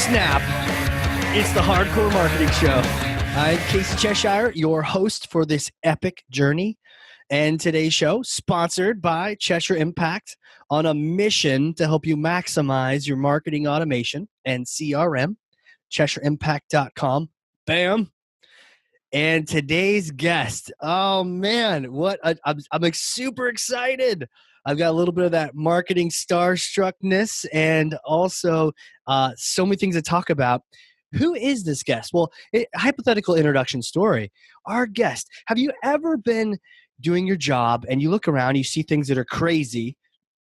snap. It's the Hardcore Marketing Show. I'm Casey Cheshire, your host for this epic journey. And today's show, sponsored by Cheshire Impact, on a mission to help you maximize your marketing automation and CRM, CheshireImpact.com. Bam. And today's guest, oh man, I'm super excited. I've got a little bit of that marketing starstruckness and also so many things to talk about. Who is this guest? Well, hypothetical introduction story. Our guest, have you ever been doing your job and you look around, you see things that are crazy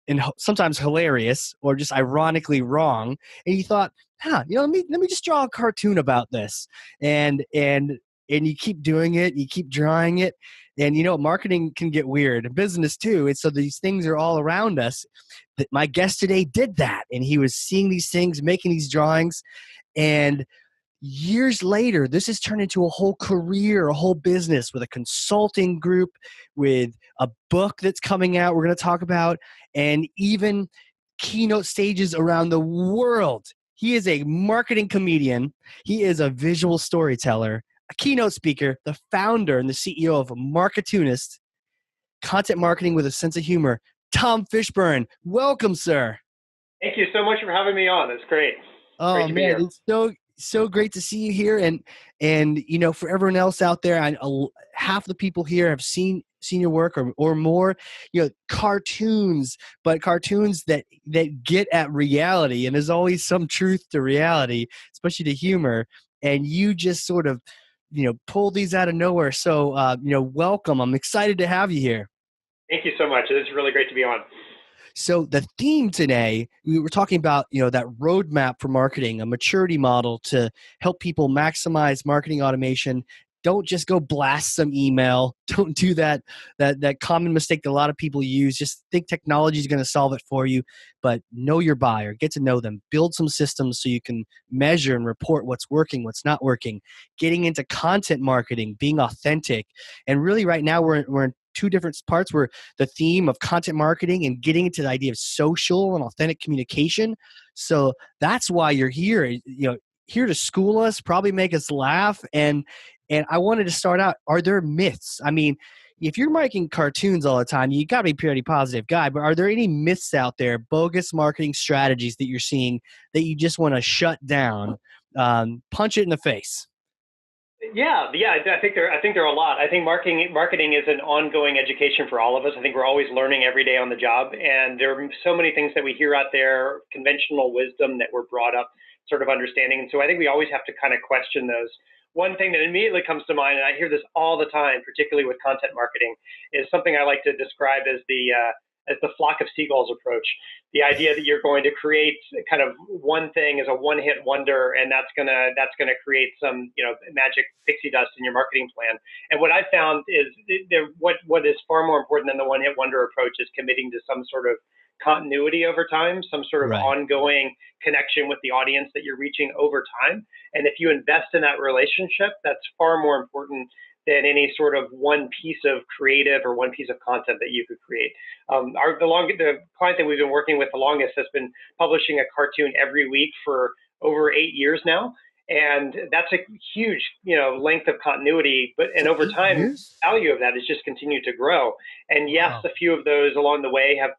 and sometimes hilarious or just ironically wrong, and you thought, let me just draw a cartoon about this, and you keep doing it, you keep drawing it, and marketing can get weird, and business too. And so these things are all around us. My guest today did that, and he was seeing these things, making these drawings, and years later, this has turned into a whole career, a whole business with a consulting group, with a book that's coming out we're going to talk about, and even keynote stages around the world. He is a marketing comedian. He is a visual storyteller, a keynote speaker, the founder and the CEO of Marketoonist, content marketing with a sense of humor. Tom Fishburne, welcome, sir. Thank you so much for having me on. It's great. Oh man, it's so great to see you here, and for everyone else out there, half the people here have seen your work or more. Cartoons, but cartoons that get at reality, and there's always some truth to reality, especially to humor. And you just sort of pull these out of nowhere. So welcome. I'm excited to have you here. Thank you so much. It's really great to be on. So the theme today, we were talking about, that roadmap for marketing, a maturity model to help people maximize marketing automation. Don't just go blast some email. Don't do that common mistake that a lot of people use. Just think technology is going to solve it for you, but know your buyer, get to know them, build some systems so you can measure and report what's working, what's not working, getting into content marketing, being authentic. And really right now we're in two different parts where the theme of content marketing and getting into the idea of social and authentic communication. So that's why you're here, here to school us, probably make us laugh. And I wanted to start out, are there myths? I mean, if you're making cartoons all the time, you gotta be a pretty positive guy, but are there any myths out there, bogus marketing strategies that you're seeing that you just want to shut down, punch it in the face? Yeah. I think there are a lot. I think marketing is an ongoing education for all of us. I think we're always learning every day on the job, and there are so many things that we hear out there, conventional wisdom that we're brought up sort of understanding. And so I think we always have to kind of question those. One thing that immediately comes to mind, and I hear this all the time, particularly with content marketing, is something I like to describe as the flock of seagulls approach. The idea that you're going to create kind of one thing as a one-hit wonder, and that's gonna create some magic pixie dust in your marketing plan. And what I found is what is far more important than the one-hit wonder approach is committing to some sort of continuity over time, some sort of ongoing connection with the audience that you're reaching over time. And if you invest in that relationship, that's far more important than any sort of one piece of creative or one piece of content that you could create. The client that we've been working with the longest has been publishing a cartoon every week for over 8 years now. And that's a huge, length of continuity, and over time, the value of that has just continued to grow. And yes, a few of those along the way have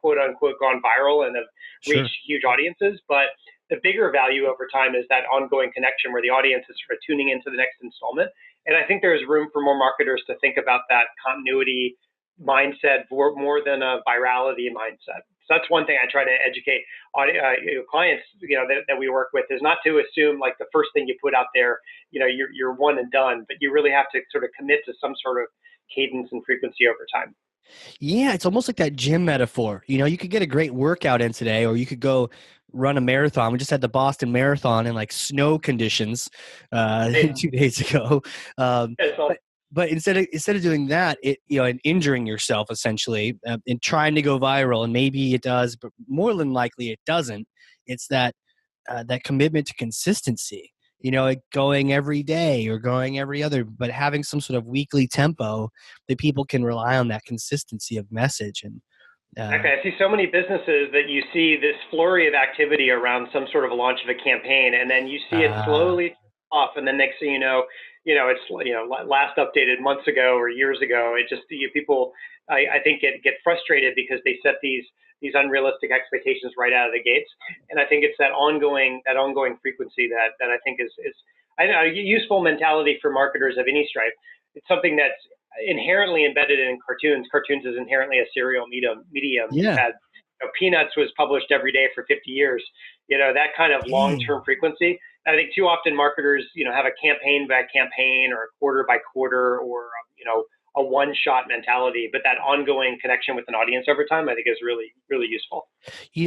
quote unquote gone viral and have reached huge audiences. But the bigger value over time is that ongoing connection where the audience is sort of tuning into the next installment. And I think there's room for more marketers to think about that continuity mindset more than a virality mindset. So that's one thing I try to educate clients, that we work with, is not to assume like the first thing you put out there, you're one and done, but you really have to sort of commit to some sort of cadence and frequency over time. Yeah, it's almost like that gym metaphor. You could get a great workout in today, or you could go run a marathon. We just had the Boston Marathon in like snow conditions 2 days ago. But instead of doing that, and injuring yourself essentially, and trying to go viral, and maybe it does, but more than likely it doesn't. It's that commitment to consistency. Going every day or going every other, but having some sort of weekly tempo that people can rely on, that consistency of message. And Uh, Okay, I see so many businesses that you see this flurry of activity around some sort of a launch of a campaign, and then you see it uh, slowly off, and then next thing it's last updated months ago or years ago. It just people, I think, get frustrated because they set these unrealistic expectations right out of the gates, and I think it's that ongoing frequency that I think is I don't know, a useful mentality for marketers of any stripe. It's something that's inherently embedded in cartoons. Cartoons is inherently a serial medium. You've yeah. had Peanuts was published every day for 50 years. That kind of long-term Dang. frequency. I think too often marketers, have a campaign by campaign or quarter by quarter or a one-shot mentality. But that ongoing connection with an audience over time, I think, is really really useful.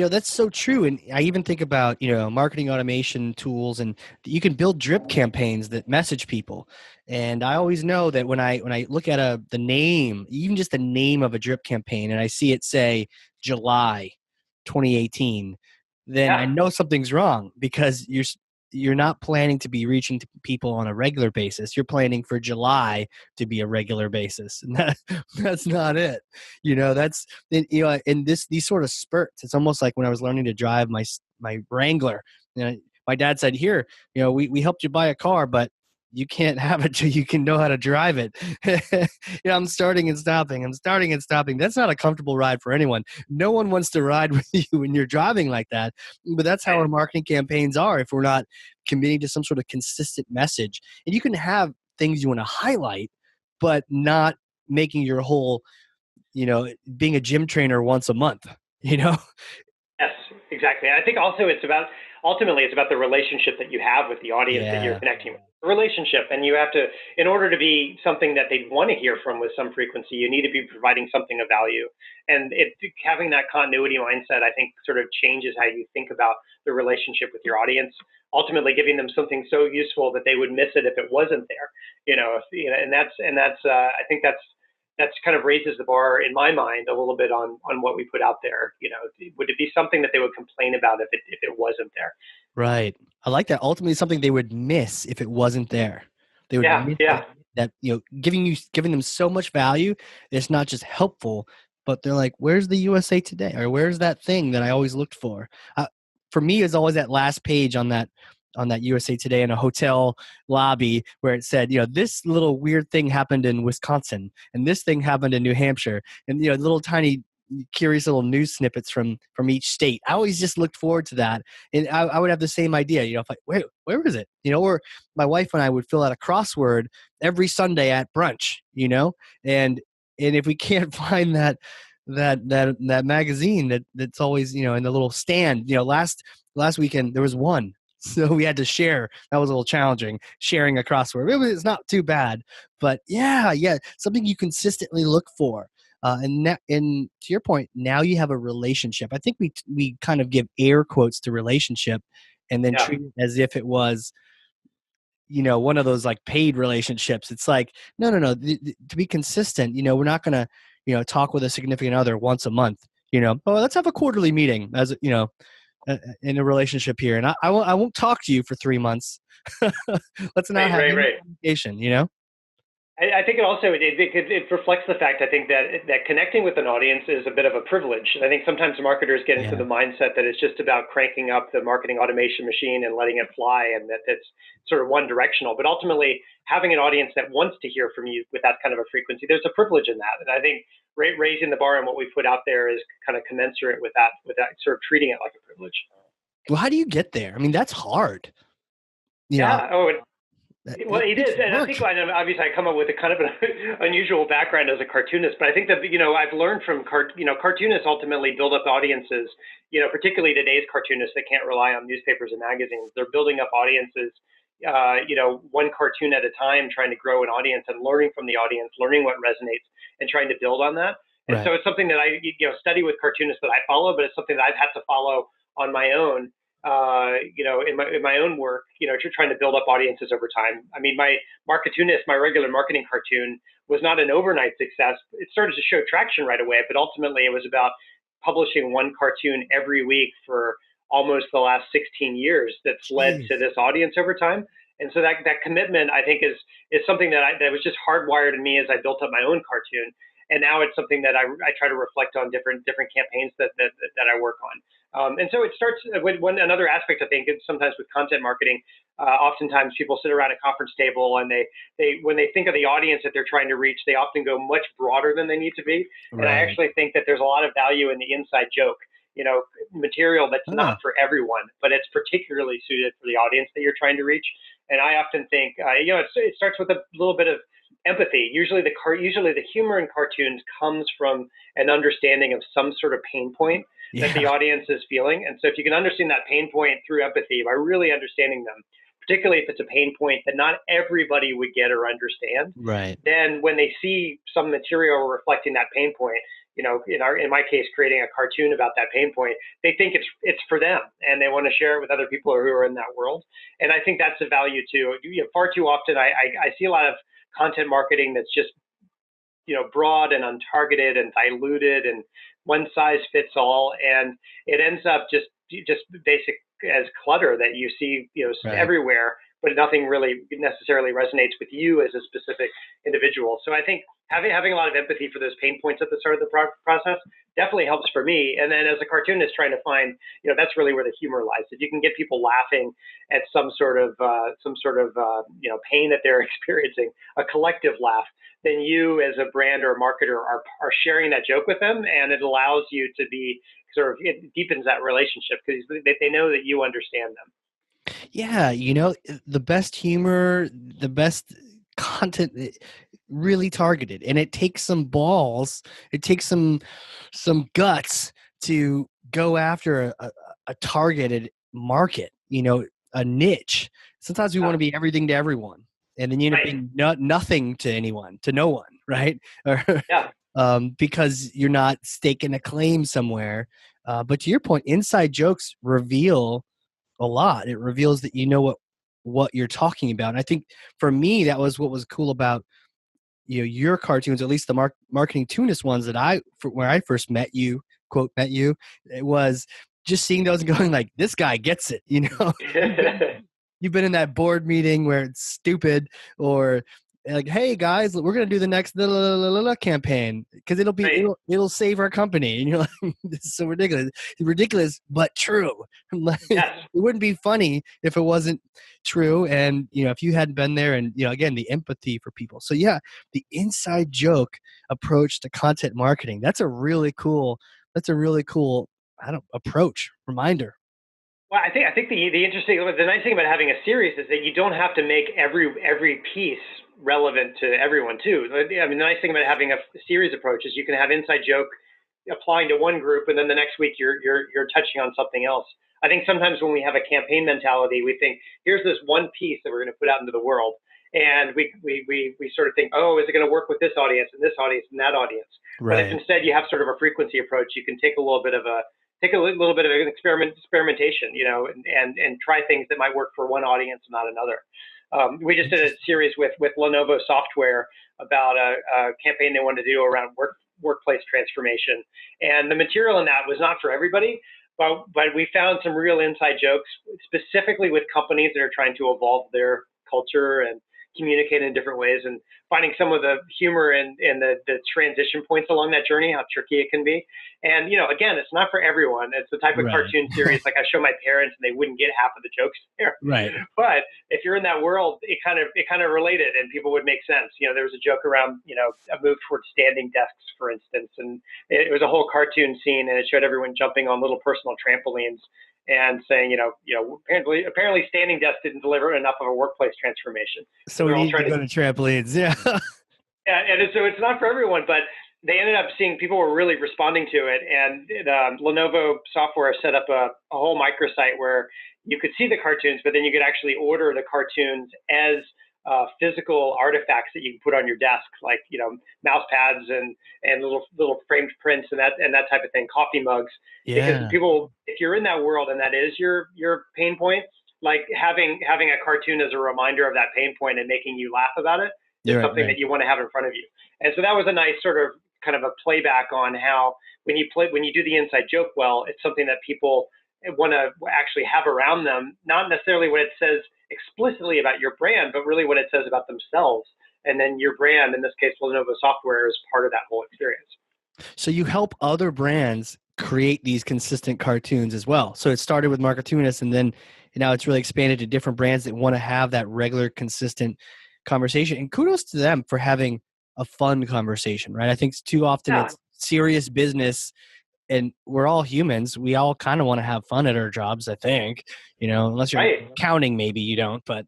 That's so true. And I even think about, marketing automation tools, and you can build drip campaigns that message people. And I always know that when I look at the name, even just the name of a drip campaign, and I see it say July 2018, then I Yeah. know something's wrong, because you're not planning to be reaching to people on a regular basis. You're planning for July to be a regular basis. And that's not it. That's in these sort of spurts. It's almost like when I was learning to drive my Wrangler. My dad said, "Here, we helped you buy a car, but you can't have it till you can know how to drive it." I'm starting and stopping. I'm starting and stopping. That's not a comfortable ride for anyone. No one wants to ride with you when you're driving like that. But that's how our marketing campaigns are if we're not committing to some sort of consistent message. And you can have things you want to highlight, but not making your whole, being a gym trainer once a month, you know? Yes, exactly. I think also ultimately it's about the relationship that you have with the audience that you're Yeah. connecting with. The relationship, and you have to, in order to be something that they want to hear from with some frequency, you need to be providing something of value. And having that continuity mindset, I think, sort of changes how you think about the relationship with your audience. Ultimately, giving them something so useful that they would miss it if it wasn't there. I think that's kind of raises the bar in my mind a little bit on what we put out there. Would it be something that they would complain about if it wasn't there? Right. I like that. Ultimately, something they would miss if it wasn't there. They would Yeah, miss yeah, that, giving them so much value. It's not just helpful, but they're like, "Where's the USA Today?" Or "Where's that thing that I always looked for?" For me, it's always that last page on that USA Today in a hotel lobby where it said, "This little weird thing happened in Wisconsin, and this thing happened in New Hampshire," and little tiny curious little news snippets from each state. I always just looked forward to that, and I would have the same idea. If where is it? Or my wife and I would fill out a crossword every Sunday at brunch. And if we can't find that magazine that's always in the little stand. Last weekend there was one. So we had to share. That was a little challenging, sharing a crossword. It's not too bad, but yeah, something you consistently look for. And to your point, now you have a relationship. I think we kind of give air quotes to relationship, and then yeah. treat it as if it was one of those like paid relationships. It's like, no. To be consistent, we're not gonna talk with a significant other once a month. Oh, let's have a quarterly meeting as in a relationship here, and I won't talk to you for 3 months. Let's not Right, have right, any right. communication. I think it also it reflects the fact, I think, that connecting with an audience is a bit of a privilege. I think sometimes marketers get into Yeah. the mindset that it's just about cranking up the marketing automation machine and letting it fly, and that it's sort of one directional. But ultimately, having an audience that wants to hear from you with that kind of a frequency, there's a privilege in that. And I think raising the bar and what we put out there is kind of commensurate with that sort of treating it like a privilege. Well, how do you get there? I mean, that's hard. You know, Yeah. Oh, well, it it takes is, and I work. think obviously I come up with a kind of an unusual background as a cartoonist, but I think that I've learned from cartoonists ultimately build up audiences. Particularly today's cartoonists that can't rely on newspapers and magazines. They're building up audiences. One cartoon at a time, trying to grow an audience and learning from the audience, learning what resonates, and trying to build on that. And Right. so it's something that I study with cartoonists that I follow, but it's something that I've had to follow on my own in my own work, trying to build up audiences over time. I mean, my Marketoonist, my regular marketing cartoon, was not an overnight success. It started to show traction right away, but ultimately it was about publishing one cartoon every week for almost the last 16 years. That's led Jeez. to this audience over time. And so that commitment, I think, is something that was just hardwired in me as I built up my own cartoon. And now it's something that I try to reflect on different campaigns that I work on. And so it starts with another aspect, I think, is sometimes with content marketing. Oftentimes people sit around a conference table and they when they think of the audience that they're trying to reach, they often go much broader than they need to be. Right. And I actually think that there's a lot of value in the inside joke, material that's not for everyone, but it's particularly suited for the audience that you're trying to reach. And I often think, it starts with a little bit of empathy. Usually the humor in cartoons comes from an understanding of some sort of pain point that the audience is feeling. And so if you can understand that pain point through empathy by really understanding them, particularly if it's a pain point that not everybody would get or understand, right, then when they see some material reflecting that pain point, in my case, creating a cartoon about that pain point, they think it's for them and they want to share it with other people who are in that world. And I think that's a value too. Far too often I see a lot of content marketing that's just broad and untargeted and diluted and one size fits all, and it ends up just basic as clutter that you see everywhere, but nothing really necessarily resonates with you as a specific individual. So I think having a lot of empathy for those pain points at the start of the process definitely helps for me. And then as a cartoonist, trying to find, that's really where the humor lies. If you can get people laughing at some sort of pain that they're experiencing, a collective laugh, then you as a brand or a marketer are sharing that joke with them, and it allows you to be it deepens that relationship because they know that you understand them. Yeah, the best humor, the best content, really targeted, and it takes some balls, it takes some guts to go after a targeted market, a niche. Sometimes we want to be everything to everyone, and then you end up being nothing to anyone, to no one, right? Because you're not staking a claim somewhere. But to your point, inside jokes reveal a lot. It reveals that what you're talking about. And I think for me, that was what was cool about your cartoons, at least the Marketoonist ones that where I first met you, quote met you, it was just seeing those and going like, this guy gets it. You've been in that board meeting where it's stupid, or like, hey guys, we're gonna do the next campaign because it'll save our company, and you're like, this is so ridiculous, but true. It wouldn't be funny if it wasn't true, and if you hadn't been there, and again, the empathy for people. So yeah, the inside joke approach to content marketing, that's a really cool approach, reminder. Well, I think the nice thing about having a series is that you don't have to make every piece relevant to everyone too. I mean, the nice thing about having a series approach is you can have inside joke applying to one group, and then the next week you're touching on something else. I think sometimes when we have a campaign mentality, we think, here's this one piece that we're going to put out into the world, and we sort of think, oh, is it going to work with this audience and this audience and that audience? Right. But if instead you have sort of a frequency approach, you can take a little bit of an experimentation, and try things that might work for one audience and not another. We just did a series with Lenovo Software about a campaign they wanted to do around workplace transformation, and the material in that was not for everybody, but we found some real inside jokes specifically with companies that are trying to evolve their culture and communicate in different ways, and finding some of the humor and the transition points along that journey, how tricky it can be. And, again, it's not for everyone. It's the type of cartoon series, like I show my parents and they wouldn't get half of the jokes there. Right. But if you're in that world, it kind of related and people would make sense. There was a joke around, a move towards standing desks, for instance. And it was a whole cartoon scene, and it showed everyone jumping on little personal trampolines and saying, apparently standing desks didn't deliver enough of a workplace transformation. So we need to go to trampolines. Yeah. And so it's not for everyone, but they ended up seeing people were really responding to it. And Lenovo Software set up a whole microsite where you could see the cartoons, but then you could actually order the cartoons as physical artifacts that you can put on your desk, like mouse pads and little framed prints and that type of thing, coffee mugs. Yeah. Because people, if you're in that world and that is your pain point, like having a cartoon as a reminder of that pain point and making you laugh about it is something that you want to have in front of you. And so that was a nice sort of kind of a playback on how when you do the inside joke well, it's something that people want to actually have around them, not necessarily what it says explicitly about your brand, but really what it says about themselves and then your brand, in this case Lenovo software, is part of that whole experience. So you help other brands create these consistent cartoons as well. So it started with Marketoonist, and then now it's really expanded to different brands that want to have that regular, consistent conversation. And kudos to them for having a fun conversation, right? I think too often Yeah. it's serious business, and we're all humans. We all kind of want to have fun at our jobs, I think, unless you're Right. accounting, maybe you don't, but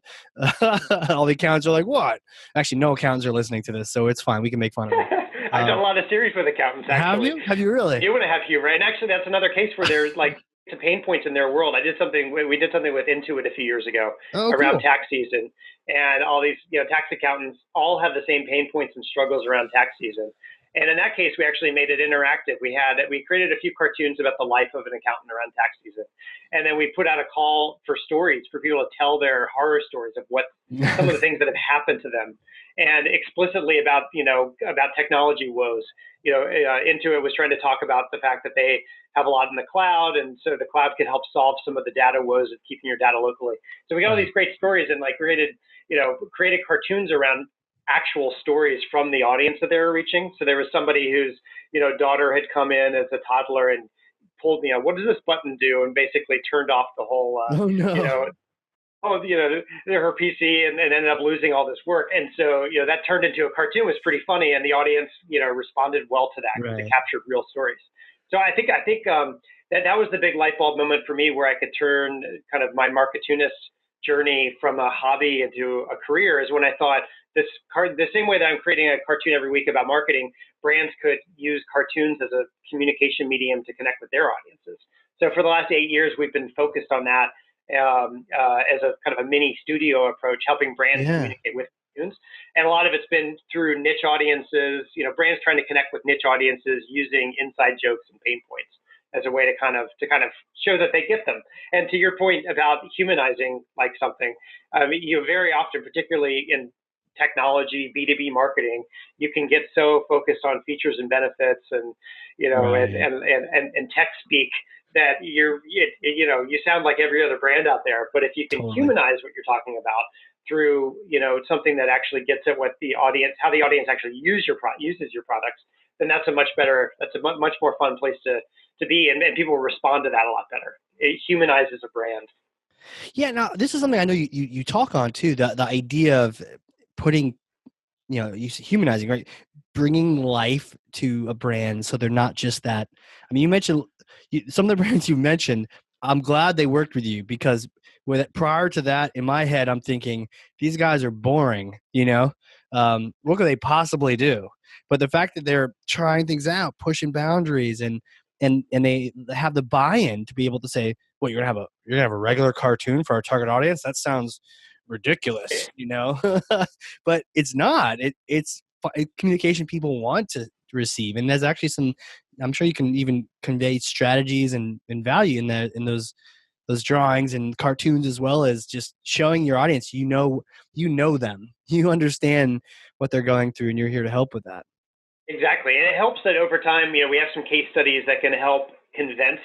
all the accountants are like, what? Actually, no accountants are listening to this, so it's fine. We can make fun of them. I've done a lot of series with accountants, actually. Have you? Have you really? You want to have humor. And actually, that's another case where there's like the pain points in their world. We did something with Intuit a few years ago around tax season. And all these, tax accountants all have the same pain points and struggles around tax season. And in that case, we actually made it interactive. We created a few cartoons about the life of an accountant around tax season. And then we put out a call for stories for people to tell their horror stories of what some of the things that have happened to them, and explicitly about technology woes. Intuit was trying to talk about the fact that they have a lot in the cloud, and so the cloud can help solve some of the data woes of keeping your data locally. So we got all these great stories, and created cartoons around actual stories from the audience that they were reaching. So there was somebody whose daughter had come in as a toddler and pulled what does this button do, and basically turned off the whole her PC, and ended up losing all this work. And so that turned into a cartoon. It was pretty funny, and the audience responded well to that because it captured real stories. So I think that was the big light bulb moment for me, where I could turn kind of my Marketoonist journey from a hobby into a career, is when I thought the same way that I'm creating a cartoon every week about marketing, brands could use cartoons as a communication medium to connect with their audiences. So for the last 8 years, we've been focused on that as a kind of a mini studio approach, helping brands communicate with cartoons. And a lot of it's been through niche audiences, brands trying to connect with niche audiences using inside jokes and pain points as a way to kind of show that they get them. And to your point about humanizing like something, very often, particularly in technology, B2B marketing, you can get so focused on features and benefits and tech speak that you sound like every other brand out there. But if you can humanize what you're talking about through something that actually gets at what how the audience actually uses your products, then that's a much more fun place to be, and people respond to that a lot better. It humanizes a brand. Yeah, now this is something I know you talk on too, the idea of putting, humanizing, right? Bringing life to a brand, so they're not just that. I mean, you mentioned some of the brands you mentioned. I'm glad they worked with you, because prior to that, in my head, I'm thinking these guys are boring. What could they possibly do? But the fact that they're trying things out, pushing boundaries, and they have the buy-in to be able to say, "Well, you're gonna have a regular cartoon for our target audience? That sounds ridiculous," but it's not. It's communication people want to receive, and there's actually some. I'm sure you can even convey strategies and value in those drawings and cartoons, as well as just showing your audience you know them, you understand what they're going through, and you're here to help with that. Exactly. And it helps that over time, we have some case studies that can help convince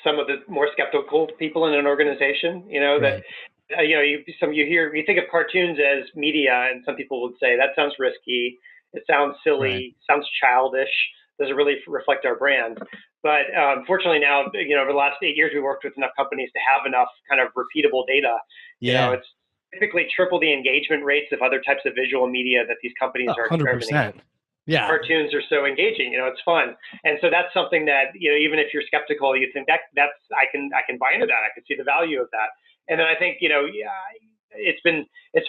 some of the more skeptical people in an organization, that you think of cartoons as media, and some people would say that sounds risky, it sounds silly, sounds childish, doesn't really reflect our brand. But fortunately now, over the last 8 years, we worked with enough companies to have enough kind of repeatable data. It's typically triple the engagement rates of other types of visual media that these companies are experimenting with. Yeah, cartoons are so engaging. It's fun, and so that's something that even if you're skeptical, you think that's I can buy into that. I can see the value of that. And then I think it's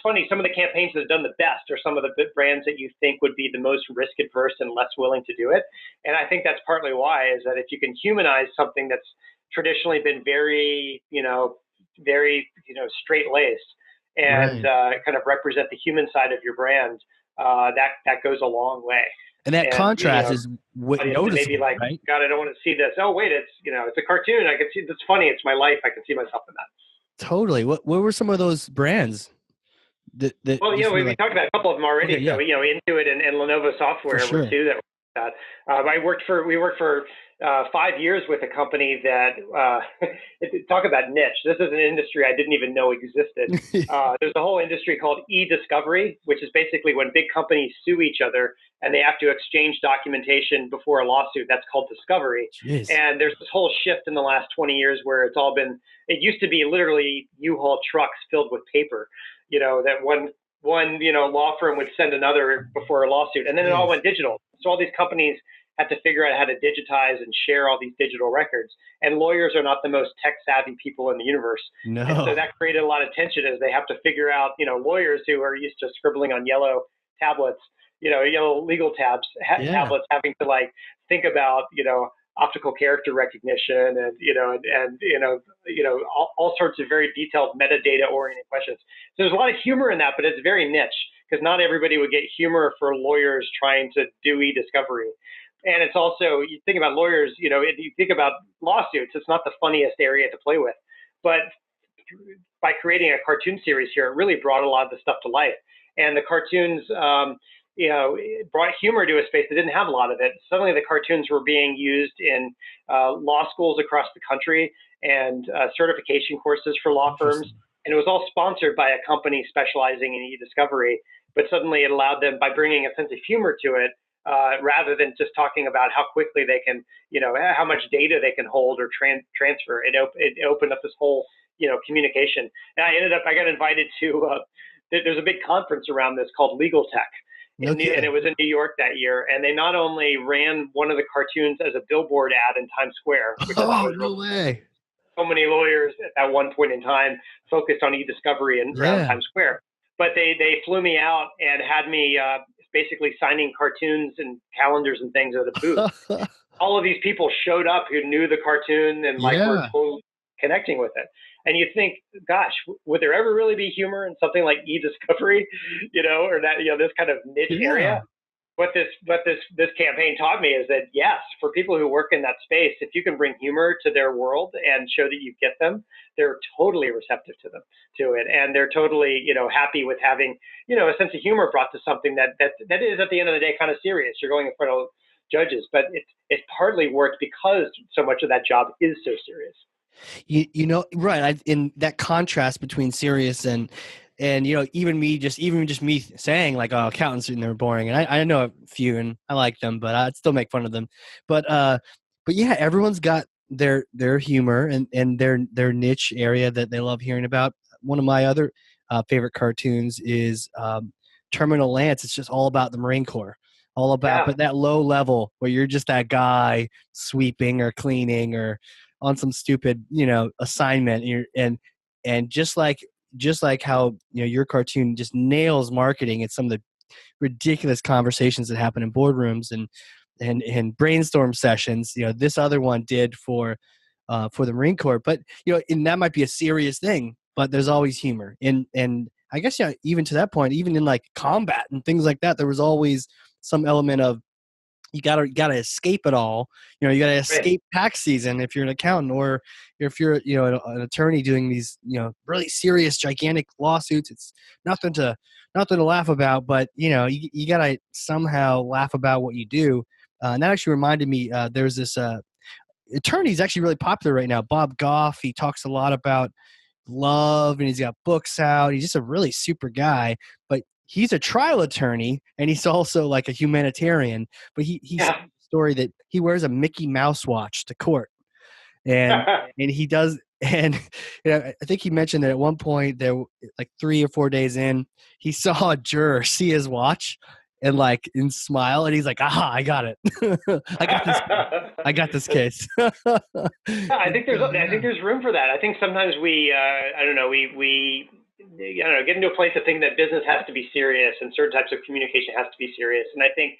funny. Some of the campaigns that have done the best are some of the brands that you think would be the most risk adverse and less willing to do it. And I think that's partly why, is that if you can humanize something that's traditionally been very straight laced and kind of represent the human side of your brand. That goes a long way. And that contrast is noticeable, maybe like, right? God, I don't want to see this. Oh, wait, it's a cartoon. I can see, it's funny. It's my life. I can see myself in that. Totally. What were some of those brands? We talked about a couple of them already. Okay, yeah. So, Intuit and Lenovo software were two that were that. We worked for 5 years with a company that talk about niche. This is an industry I didn't even know existed. There's a whole industry called e-discovery, which is basically when big companies sue each other and they have to exchange documentation before a lawsuit. That's called discovery. Jeez. And there's this whole shift in the last 20 years where it's all been. It used to be literally U-Haul trucks filled with paper. That one law firm would send another before a lawsuit, and then it all went digital. So all these companies had to figure out how to digitize and share all these digital records. And lawyers are not the most tech savvy people in the universe. No. And so that created a lot of tension as they have to figure out, lawyers who are used to scribbling on yellow tablets, yellow legal tablets, having to think about, optical character recognition and all sorts of very detailed metadata oriented questions. So there's a lot of humor in that, but it's very niche because not everybody would get humor for lawyers trying to do e-discovery. And it's also, you think about lawyers, you think about lawsuits, it's not the funniest area to play with. But by creating a cartoon series here, it really brought a lot of the stuff to life. And the cartoons, it brought humor to a space that didn't have a lot of it. Suddenly the cartoons were being used in law schools across the country and certification courses for law firms. And it was all sponsored by a company specializing in e-discovery. But suddenly it allowed them, by bringing a sense of humor to it, rather than just talking about how quickly they can, how much data they can hold or transfer. It opened up this whole, communication. And I got invited to, there's a big conference around this called Legal Tech. And it was in New York that year. And they not only ran one of the cartoons as a billboard ad in Times Square. No way. So many lawyers at that one point in time focused on e-discovery around Times Square. But they flew me out and had me basically signing cartoons and calendars and things at a booth. All of these people showed up who knew the cartoon and were totally connecting with it. And you think, gosh, would there ever really be humor in something like e-discovery, or that, this kind of niche area? What this campaign taught me is that, yes, for people who work in that space, if you can bring humor to their world and show that you get them, they're totally receptive to it. And they're totally, happy with having, a sense of humor brought to something that is at the end of the day kind of serious. You're going in front of judges, but it's partly worked because so much of that job is so serious. Right. In that contrast between serious and even me saying oh, accountants are boring, and I know a few and I like them, but I'd still make fun of them. But yeah, everyone's got their humor and their niche area that they love hearing about. One of my other favorite cartoons is Terminal Lance. It's just all about the Marine Corps, all about but that low level where you're just that guy sweeping or cleaning or on some stupid assignment, and just like how your cartoon just nails marketing and some of the ridiculous conversations that happen in boardrooms and brainstorm sessions. This other one did for the Marine Corps, but and that might be a serious thing, but there's always humor. And I guess even to that point, even in combat and things like that, there was always some element of you gotta escape it all. You gotta escape tax season if you're an accountant, or if you're an attorney doing these really serious, gigantic lawsuits. It's nothing to laugh about, but you gotta somehow laugh about what you do. And that actually reminded me. There's this attorney. He's actually really popular right now, Bob Goff. He talks a lot about love, and he's got books out. He's just a really super guy, but he's a trial attorney, and he's also a humanitarian. But he's a story that he wears a Mickey Mouse watch to court, and he does. And I think he mentioned that at one point, there 3 or 4 days in, he saw a juror see his watch and smile, and he's like, "Aha, I got it! I got this case." I think there's room for that. I think sometimes we get into a place of thinking that business has to be serious and certain types of communication has to be serious. And I think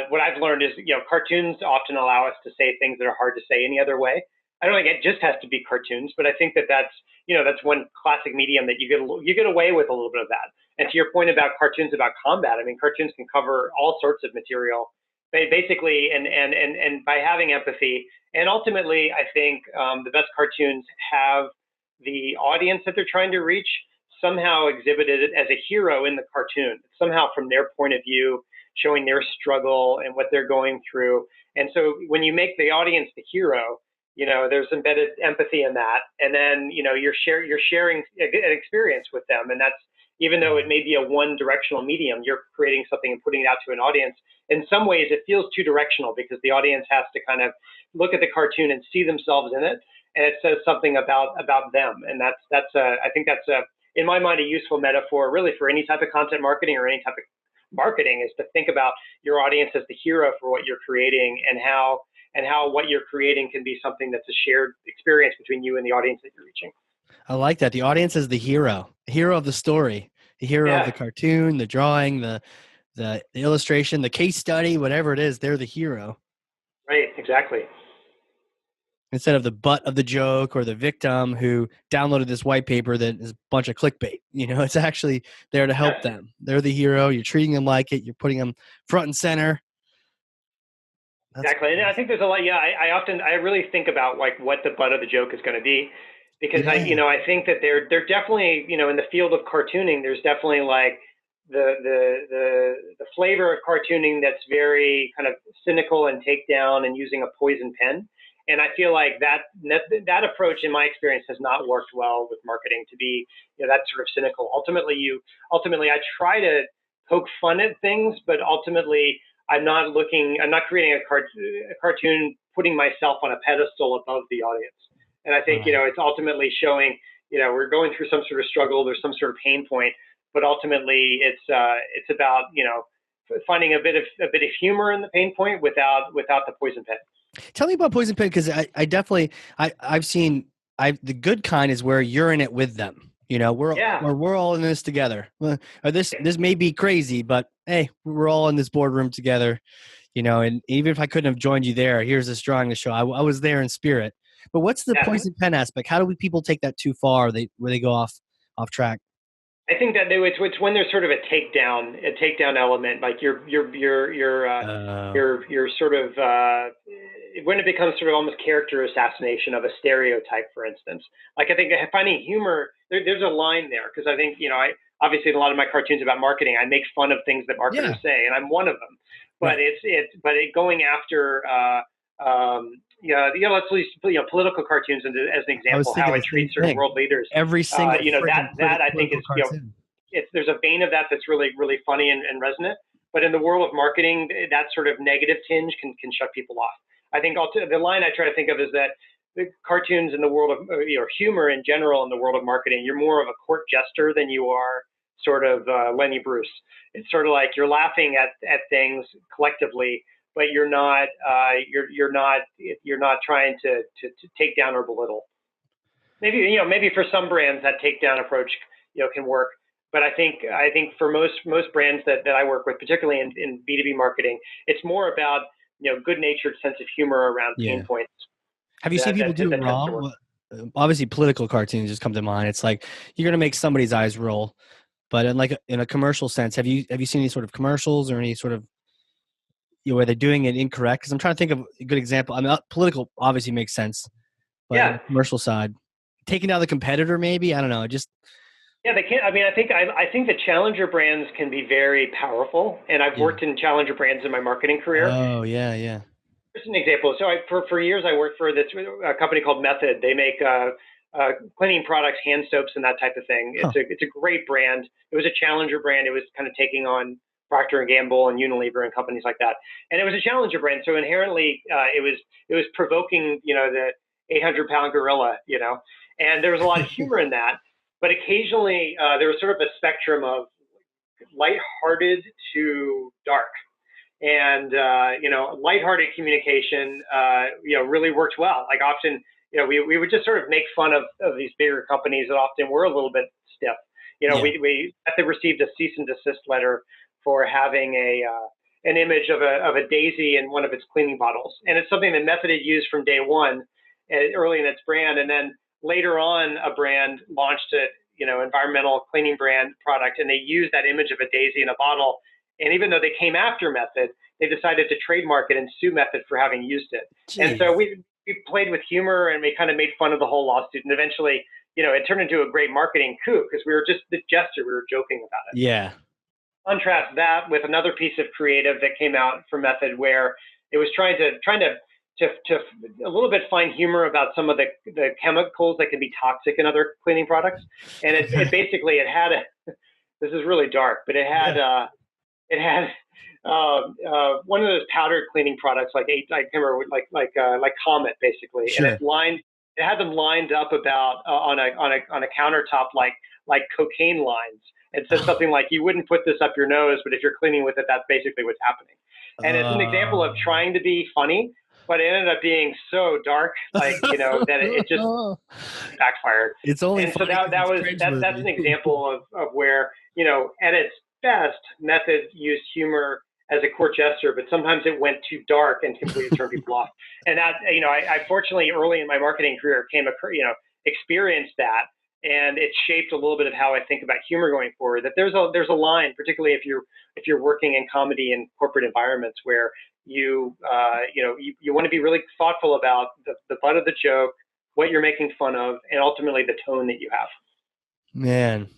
what I've learned is, cartoons often allow us to say things that are hard to say any other way. I don't think it just has to be cartoons, but I think that's one classic medium that you get away with a little bit of that. And to your point about cartoons about combat, cartoons can cover all sorts of material, basically, and by having empathy. And ultimately, I think the best cartoons have the audience that they're trying to reach somehow exhibited it as a hero in the cartoon, somehow from their point of view, showing their struggle and what they're going through. And so when you make the audience the hero, there's embedded empathy in that. And then, you're sharing an experience with them. And that's, even though it may be a one directional medium, you're creating something and putting it out to an audience. In some ways it feels two directional because the audience has to kind of look at the cartoon and see themselves in it. And it says something about them. And I think that's in my mind, a useful metaphor really for any type of content marketing or any type of marketing, is to think about your audience as the hero for what you're creating, and how what you're creating can be something that's a shared experience between you and the audience that you're reaching. I like that. The audience is the hero of the story, the hero of the cartoon, the drawing, the illustration, the case study, whatever it is, they're the hero. Right, exactly. Instead of the butt of the joke or the victim who downloaded this white paper that is a bunch of clickbait. It's actually there to help them. They're the hero. You're treating them like it. You're putting them front and center. Exactly. And I think there's a lot. Yeah, I really think about like what the butt of the joke is going to be, because I think that they're definitely, in the field of cartooning, there's definitely like the flavor of cartooning that's very kind of cynical and take down and using a poison pen. And I feel like that approach, in my experience, has not worked well with marketing, to be, that sort of cynical. Ultimately, I try to poke fun at things, but ultimately I'm not creating a cartoon putting myself on a pedestal above the audience. And I think, it's ultimately showing, we're going through some sort of struggle, there's some sort of pain point, but ultimately it's about, finding a bit of humor in the pain point without the poison pen. Tell me about poison pen, because I've seen the good kind is where you're in it with them. We're all in this together. This may be crazy, but hey, we're all in this boardroom together. And even if I couldn't have joined you there, here's this drawing to show I was there in spirit. But what's the poison pen aspect? How do people take that too far? Where they go off track? I think that it's when there's sort of a takedown element, like you're sort of when it becomes sort of almost character assassination of a stereotype, for instance. Like I think finding humor, there's a line there, because I think obviously in a lot of my cartoons about marketing, I make fun of things that marketers say, and I'm one of them. But it's going after let's use political cartoons as an example, how it treats certain world leaders. Every single that I think is there's a vein of that that's really, really funny and resonant. But in the world of marketing, that sort of negative tinge can shut people off. I think the line I try to think of is that the cartoons in the world of humor in general in the world of marketing, you're more of a court jester than you are sort of Lenny Bruce. It's sort of like you're laughing at things collectively, but you're not trying to take down or belittle. Maybe for some brands that takedown approach can work, but I think for most brands that I work with, particularly in B2B marketing, it's more about good-natured sense of humor around pain points. Have you seen people do it wrong? Obviously, political cartoons just come to mind. It's like you're gonna make somebody's eyes roll, but in a commercial sense, have you seen any sort of commercials or any sort of where they're doing it incorrect? Because I'm trying to think of a good example. I mean, political obviously makes sense, but on the commercial side, taking down the competitor, maybe, I don't know, they can't. I mean, I think the challenger brands can be very powerful, and I've worked in challenger brands in my marketing career. Oh yeah. Here's an example. So for years I worked for a company called Method. They make cleaning products, hand soaps, and that type of thing. It's a great brand. It was a challenger brand. It was kind of taking on Procter and Gamble and Unilever and companies like that. And it was a challenger brand, so inherently it was provoking, the 800-pound gorilla, and there was a lot of humor in that. But occasionally there was sort of a spectrum of lighthearted to dark. And lighthearted communication, really worked well. Like often, we would just sort of make fun of these bigger companies that often were a little bit stiff. We received a cease and desist letter for having an image of a daisy in one of its cleaning bottles, and it's something that Method had used from day one, early in its brand, and then later on, a brand launched a environmental cleaning brand product, and they used that image of a daisy in a bottle. And even though they came after Method, they decided to trademark it and sue Method for having used it. Jeez. And so we played with humor, and we kind of made fun of the whole lawsuit. And eventually, it turned into a great marketing coup because we were just the jester. We were joking about it. Yeah. Contrast that with another piece of creative that came out from Method where it was trying to a little bit find humor about some of the chemicals that can be toxic in other cleaning products. And it basically, it had this is really dark, but it had one of those powdered cleaning products, I can't remember, like Comet, basically, Sure. and it had them lined up about on a countertop like cocaine lines. It said something like, "You wouldn't put this up your nose, but if you're cleaning with it, that's basically what's happening." And it's an example of trying to be funny, but it ended up being so dark, that it just backfired. It's only And so funny 'cause it's that's an cringeworthy. example of where, at its best, method used humor as a court gesture, but sometimes it went too dark and completely turned people off. And that, I fortunately early in my marketing career experienced that, and it shaped a little bit of how I think about humor going forward. That there's a line, particularly if you're working in comedy and corporate environments, where you want to be really thoughtful about the butt of the joke, what you're making fun of, and ultimately the tone that you have. Man,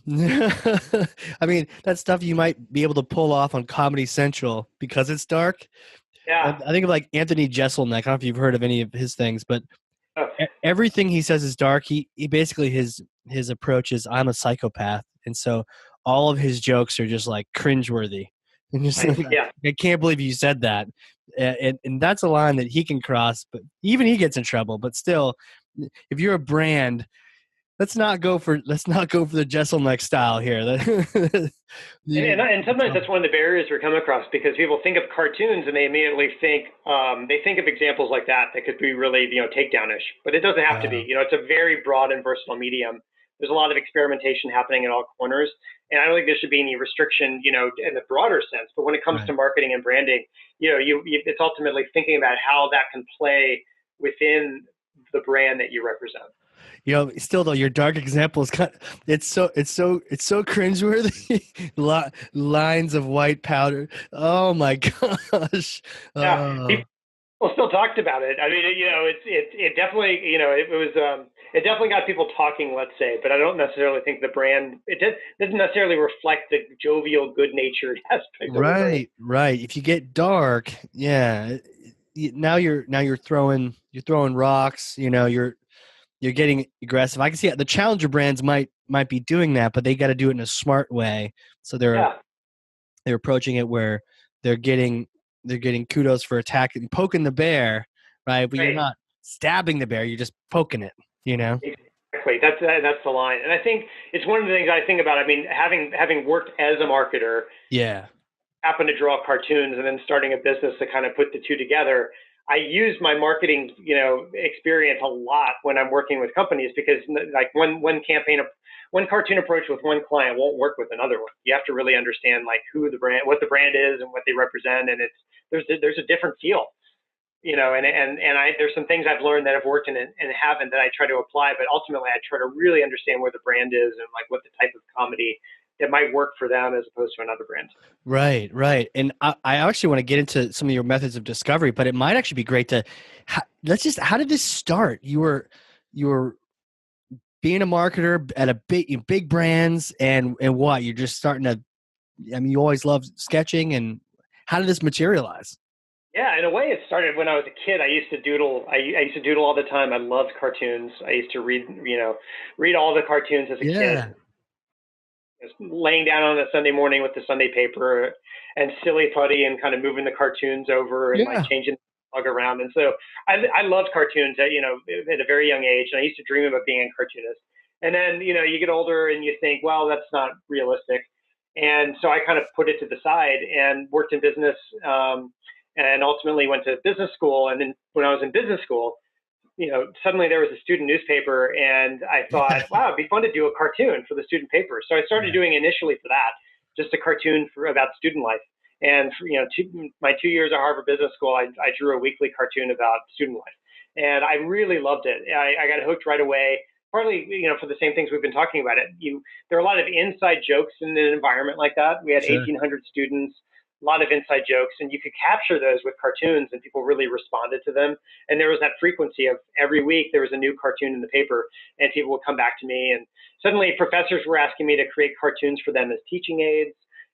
I mean, that's stuff you might be able to pull off on Comedy Central because it's dark. Yeah. I think of like Anthony Jeselnik. I don't know if you've heard of any of his things, but Oh, everything he says is dark. He basically his approach is I'm a psychopath, and so all of his jokes are just like cringeworthy. And just right. like, Yeah. I can't believe you said that, and that's a line that he can cross. But even he gets in trouble. But still, if you're a brand, let's not go for the Jesselneck style here. And sometimes that's one of the barriers we come across, because people think of cartoons and they immediately think of examples like that could be really takedownish, but it doesn't have to be. It's a very broad and versatile medium. There's a lot of experimentation happening in all corners, and I don't think there should be any restriction, in the broader sense. But when it comes Right. to marketing and branding, it's ultimately thinking about how that can play within the brand that you represent. Still though, your dark example is it's so cringeworthy. Lines of white powder. Oh my gosh. Yeah, people still talked about it. I mean, it definitely, it definitely got people talking, let's say, but I don't necessarily think the brand, doesn't necessarily reflect the jovial, good-natured aspect of the brand. Right. If you get dark, yeah. Now you're throwing rocks. You're getting aggressive. I can see the challenger brands might be doing that, but they got to do it in a smart way. So they're Yeah, approaching it where they're getting kudos for attacking, poking the bear, right? But you're right. not stabbing the bear; you're just poking it. Exactly. That's the line. And I think it's one of the things I think about. I mean, having worked as a marketer, Yeah. happened to draw cartoons, and then starting a business to kind of put the two together. I use my marketing, experience a lot when I'm working with companies, because like one cartoon approach with one client won't work with another one. You have to really understand like what the brand is and what they represent, and there's a different feel, and there's some things I've learned that have worked and haven't, that I try to apply, but ultimately I try to really understand where the brand is and like what the type of comedy that might work for them as opposed to another brand. Right. And I actually want to get into some of your methods of discovery, but it might actually be great to how did this start? You were being a marketer at a big brands, and what, you're just starting to, I mean, you always loved sketching, and how did this materialize? Yeah, in a way, it started when I was a kid. I used to doodle. I used to doodle all the time. I loved cartoons. I used to read all the cartoons as a Yeah. kid. Just laying down on a Sunday morning with the Sunday paper and silly putty and kind of moving the cartoons over and like Yeah. changing the plug around. And so I loved cartoons at a very young age. And I used to dream about being a cartoonist. And then, you get older and you think, well, that's not realistic. And so I kind of put it to the side and worked in business, and ultimately went to business school. And then when I was in business school, suddenly there was a student newspaper, and I thought, wow, it'd be fun to do a cartoon for the student paper. So I started doing initially for that, just a cartoon about student life. And for, my 2 years at Harvard Business School, I drew a weekly cartoon about student life, and I really loved it. I got hooked right away. Partly, for the same things we've been talking about. There are a lot of inside jokes in an environment like that. We had Sure. 1,800 students, a lot of inside jokes, and you could capture those with cartoons, and people really responded to them. And there was that frequency of every week there was a new cartoon in the paper, and people would come back to me, and suddenly professors were asking me to create cartoons for them as teaching aids,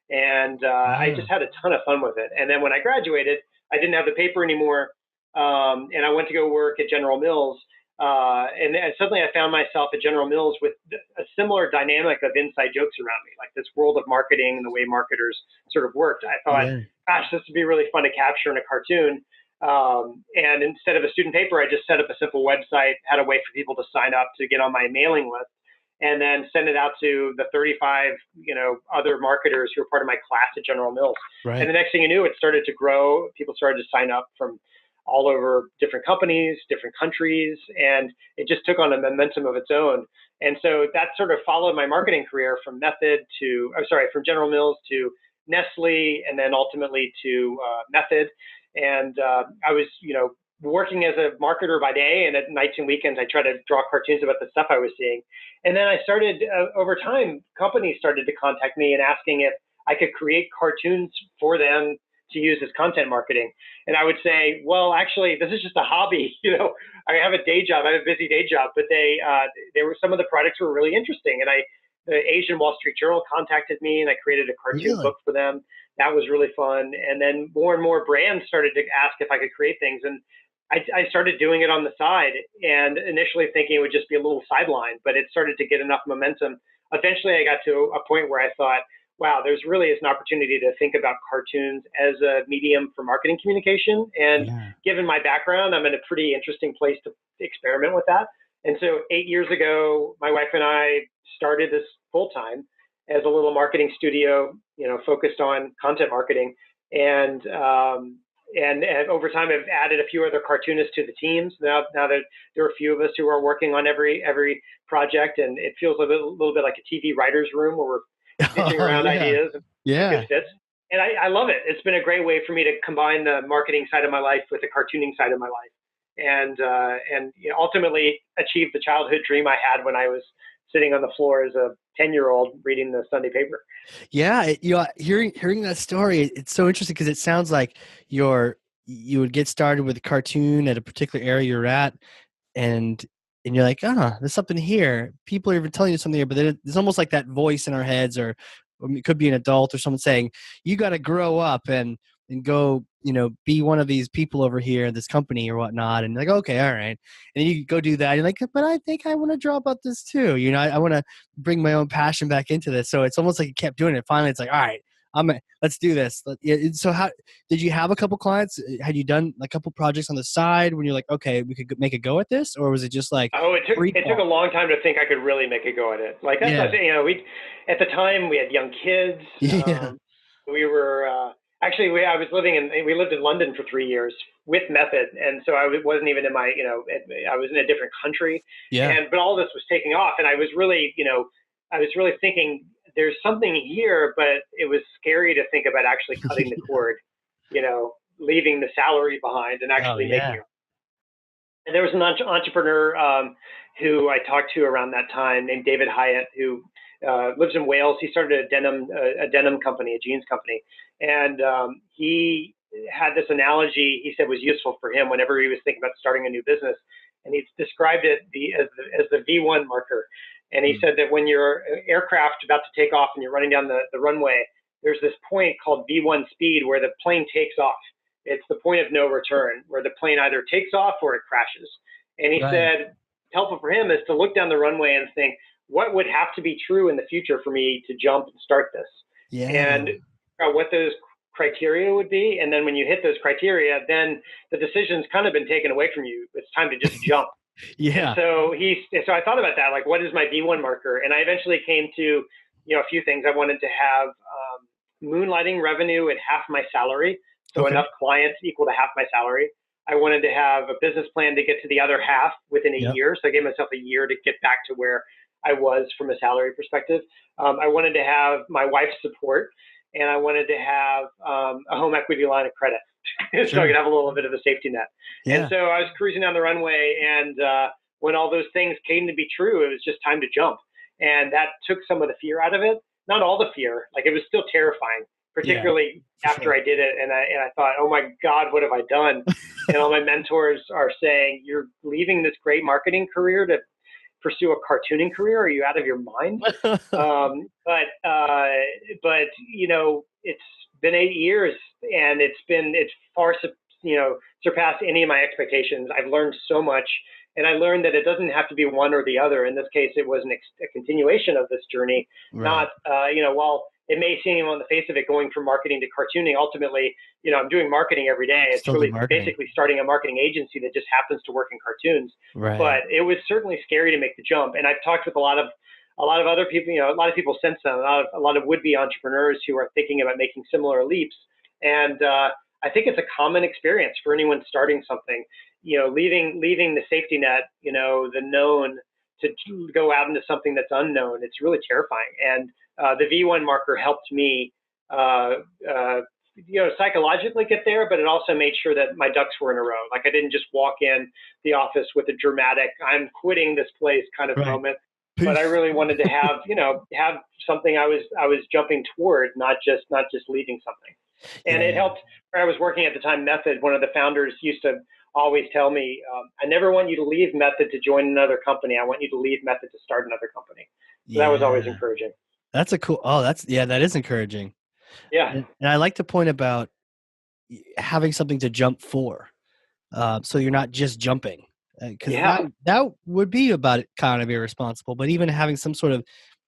and I just had a ton of fun with it. And then when I graduated, I didn't have the paper anymore, and I went to go work at General Mills. And suddenly I found myself at General Mills with a similar dynamic of inside jokes around me, like this world of marketing and the way marketers sort of worked. I thought, Yeah. gosh, this would be really fun to capture in a cartoon. And instead of a student paper, I just set up a simple website, had a way for people to sign up to get on my mailing list, and then send it out to the 35, other marketers who were part of my class at General Mills. Right. And the next thing you knew, it started to grow. People started to sign up from all over different companies, different countries, and it just took on a momentum of its own. And so that sort of followed my marketing career from from General Mills to Nestle, and then ultimately to Method. And I was, working as a marketer by day, and at nights and weekends, I tried to draw cartoons about the stuff I was seeing. And then I started, over time, companies started to contact me and asking if I could create cartoons for them to use as content marketing. And I would say, well, actually, this is just a hobby. I have a day job. I have a busy day job, but they were, some of the products were really interesting. And the Asian Wall Street Journal contacted me, and I created a cartoon book for them. That was really fun. And then more and more brands started to ask if I could create things. And I started doing it on the side, and initially thinking it would just be a little sideline, but it started to get enough momentum. Eventually I got to a point where I thought, wow, there's really is an opportunity to think about cartoons as a medium for marketing communication. And given my background, I'm in a pretty interesting place to experiment with that. And so 8 years ago, my wife and I started this full time as a little marketing studio, focused on content marketing. And over time, I've added a few other cartoonists to the teams. Now that there are a few of us who are working on every project, and it feels a little bit like a TV writer's room where we're pitching around ideas and good fits. And I love it. It's been a great way for me to combine the marketing side of my life with the cartooning side of my life, and ultimately achieve the childhood dream I had when I was sitting on the floor as a 10-year-old reading the Sunday paper. Yeah, hearing that story, it's so interesting because it sounds like you would get started with a cartoon at a particular area you're at, and you're like, there's something here. People are even telling you something here, but then it's almost like that voice in our heads, or it could be an adult or someone saying, you got to grow up and go, be one of these people over here at this company or whatnot. And you're like, okay, all right. And then you go do that. You're like, but I think I want to draw about this too. I want to bring my own passion back into this. So it's almost like you kept doing it. Finally, it's like, all right, let's do this. So how did you have a couple clients? Had you done a couple projects on the side when you're like, okay, we could make a go at this? Or was it just like, it took a long time to think I could really make a go at it. Like that's at the time we had young kids. We were, we lived in London for 3 years with Method. And so I wasn't even in I was in a different country. But all this was taking off. And I was really thinking there's something here, but it was scary to think about actually cutting the cord, leaving the salary behind and actually making it. And there was an entrepreneur who I talked to around that time named David Hyatt, who lives in Wales. He started a denim company, a jeans company. And he had this analogy he said was useful for him whenever he was thinking about starting a new business. And he described it as the V1 marker. And he said that when your aircraft about to take off and you're running down the runway, there's this point called V1 speed where the plane takes off. It's the point of no return, where the plane either takes off or it crashes. And he said, helpful for him is to look down the runway and think, what would have to be true in the future for me to jump and start this? And what those criteria would be. And then when you hit those criteria, then the decision's kind of been taken away from you. It's time to just jump. And so I thought about that, like, what is my V1 marker? And I eventually came to, a few things. I wanted to have moonlighting revenue at half my salary. So enough clients equal to half my salary. I wanted to have a business plan to get to the other half within a year. So I gave myself a year to get back to where I was from a salary perspective. I wanted to have my wife's support, and I wanted to have a home equity line of credit so I could have a little bit of a safety net. And so I was cruising down the runway, and when all those things came to be true, it was just time to jump. And that took some of the fear out of it. Not all the fear. Like, it was still terrifying, particularly after I did it. And I thought, oh my God, what have I done? And all my mentors are saying, you're leaving this great marketing career to pursue a cartooning career? Are you out of your mind? But it's been 8 years, and it's far surpassed any of my expectations. I've learned so much, and I learned that it doesn't have to be one or the other. In this case, it was a continuation of this journey. Right. Not while it may seem on the face of it going from marketing to cartooning, ultimately, I'm doing marketing every day. It's Still do really marketing. basically starting a marketing agency that just happens to work in cartoons. Right. But it was certainly scary to make the jump. And I've talked with a lot of other people, a lot of people since then, a lot of would-be entrepreneurs who are thinking about making similar leaps. And I think it's a common experience for anyone starting something, leaving the safety net, the known, to go out into something that's unknown. It's really terrifying. And the V1 marker helped me, psychologically get there, but it also made sure that my ducks were in a row. Like I didn't just walk in the office with a dramatic "I'm quitting this place" kind of Right. moment, but I really wanted to have something I was jumping toward, not just leaving something. And it Yeah. helped. Where I was working at the time, Method, one of the founders used to always tell me, I never want you to leave Method to join another company. I want you to leave Method to start another company. So that was always Yeah. encouraging. That's a cool. Oh, that is encouraging. Yeah. And I like the point about having something to jump for. So you're not just jumping, because Yeah. that would be about it, kind of irresponsible. But even having some sort of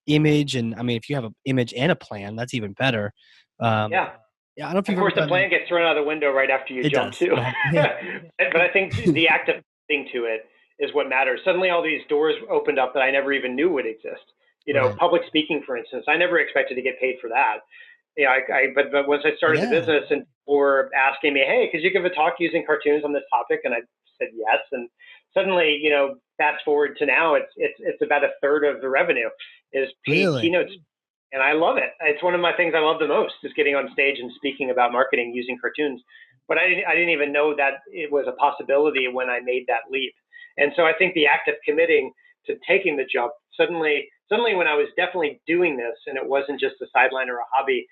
image, and I mean, if you have an image and a plan, that's even better. Um, Yeah. yeah, I don't know if Of you've ever course, the done. plan gets thrown out of the window right after you It jump does. too. Yeah. But I think the act of thing to it is what matters. Suddenly, all these doors opened up that I never even knew would exist. Right. Public speaking, for instance, I never expected to get paid for that. But once I started the Yeah. business and people were asking me, "Hey, could you give a talk using cartoons on this topic?" and I said yes, and suddenly, fast forward to now, it's about a third of the revenue is paid Really. keynotes, and I love it. It's one of my things I love the most is getting on stage and speaking about marketing using cartoons. But I didn't even know that it was a possibility when I made that leap. And so I think the act of committing to taking the jump suddenly when I was definitely doing this and it wasn't just a sideline or a hobby,